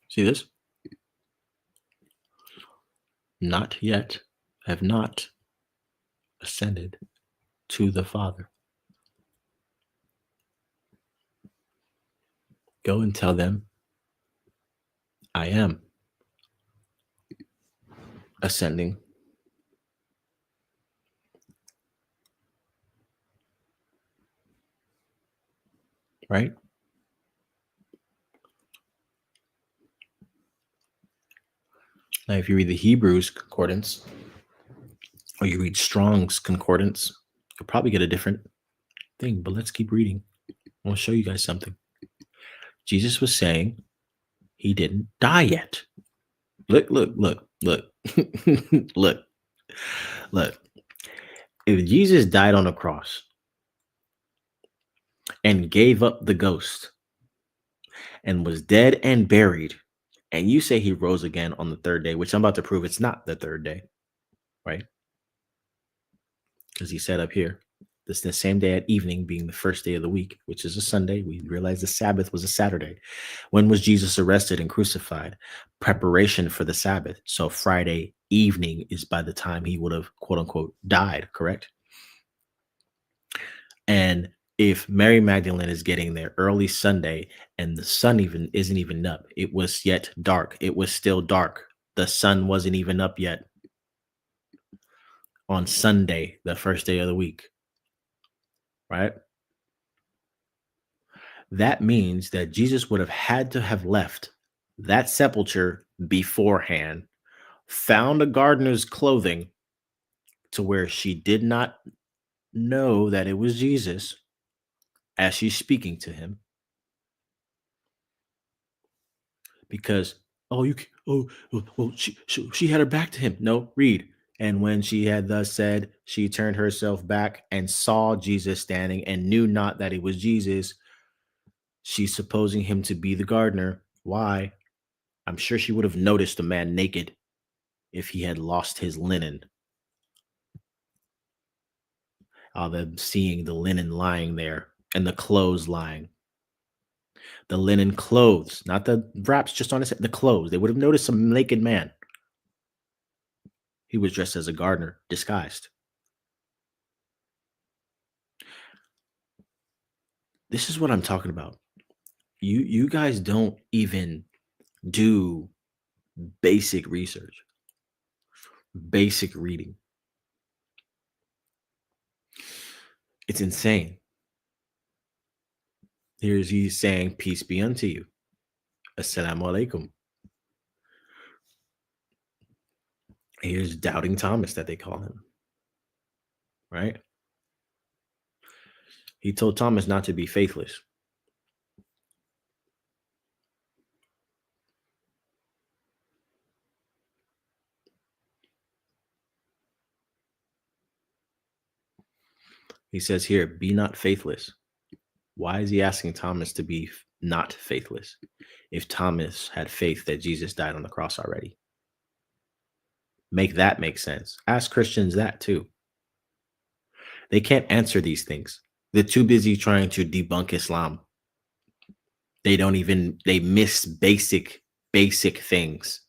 See this? Not yet, have not ascended to the Father. Go and tell them, I am ascending. Right? Now, if you read the Hebrews concordance or you read Strong's concordance, you'll probably get a different thing. But let's keep reading. I want to show you guys something. Jesus was saying he didn't die yet. Look, look, look, look, look, look. If Jesus died on a cross and gave up the ghost and was dead and buried, and you say he rose again on the third day, which I'm about to prove it's not the third day, right? Because he said up here, this is the same day at evening being the first day of the week, which is a Sunday. We realized the Sabbath was a Saturday. When was Jesus arrested and crucified? Preparation for the Sabbath. So Friday evening is by the time he would have, quote unquote, died, correct? And if Mary Magdalene is getting there early Sunday and the sun isn't even up, it was yet dark. It was still dark. The sun wasn't even up yet on Sunday, the first day of the week, right? That means that Jesus would have had to have left that sepulcher beforehand, found a gardener's clothing to where she did not know that it was Jesus as she's speaking to him. Because, she had her back to him. No, read. And when she had thus said, she turned herself back and saw Jesus standing and knew not that it was Jesus. She's supposing him to be the gardener. Why? I'm sure she would have noticed a man naked if he had lost his linen. Them seeing the linen lying there and the clothes lying. The linen clothes, not the wraps just on his head, the clothes. They would have noticed some naked man. He was dressed as a gardener, disguised. This is what I'm talking about. You guys don't even do basic research, basic reading. It's insane. Here's he saying, peace be unto you. Assalamu alaikum. Here's doubting Thomas that they call him. Right? He told Thomas not to be faithless. He says here, be not faithless. Why is he asking Thomas to be not faithless if Thomas had faith that Jesus died on the cross already? Make that make sense. Ask Christians that too. They can't answer these things. They're too busy trying to debunk Islam. They miss basic things.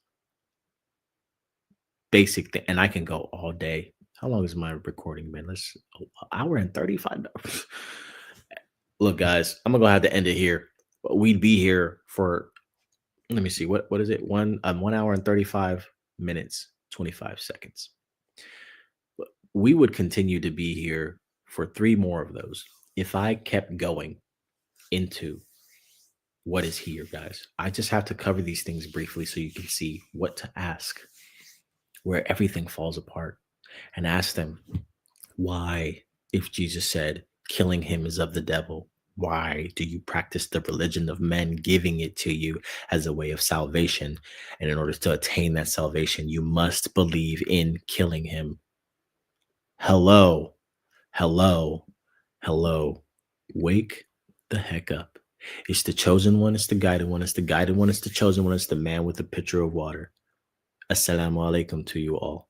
And I can go all day. How long is my recording been? Let's an hour and 35. Look, guys, I'm gonna have to end it here. We'd be here for Let me see. What is it? 1 hour and 35 minutes, 25 seconds. We would continue to be here for three more of those if I kept going into what is here, guys. I just have to cover these things briefly so you can see what to ask, where everything falls apart, and ask them why, if Jesus said killing him is of the devil, why do you practice the religion of men giving it to you as a way of salvation? And in order to attain that salvation, you must believe in killing him. Hello, hello, hello. Wake the heck up. It's the chosen one, it's the guided one, it's the guided one, it's the chosen one, it's the man with the pitcher of water. Assalamu alaikum to you all.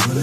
What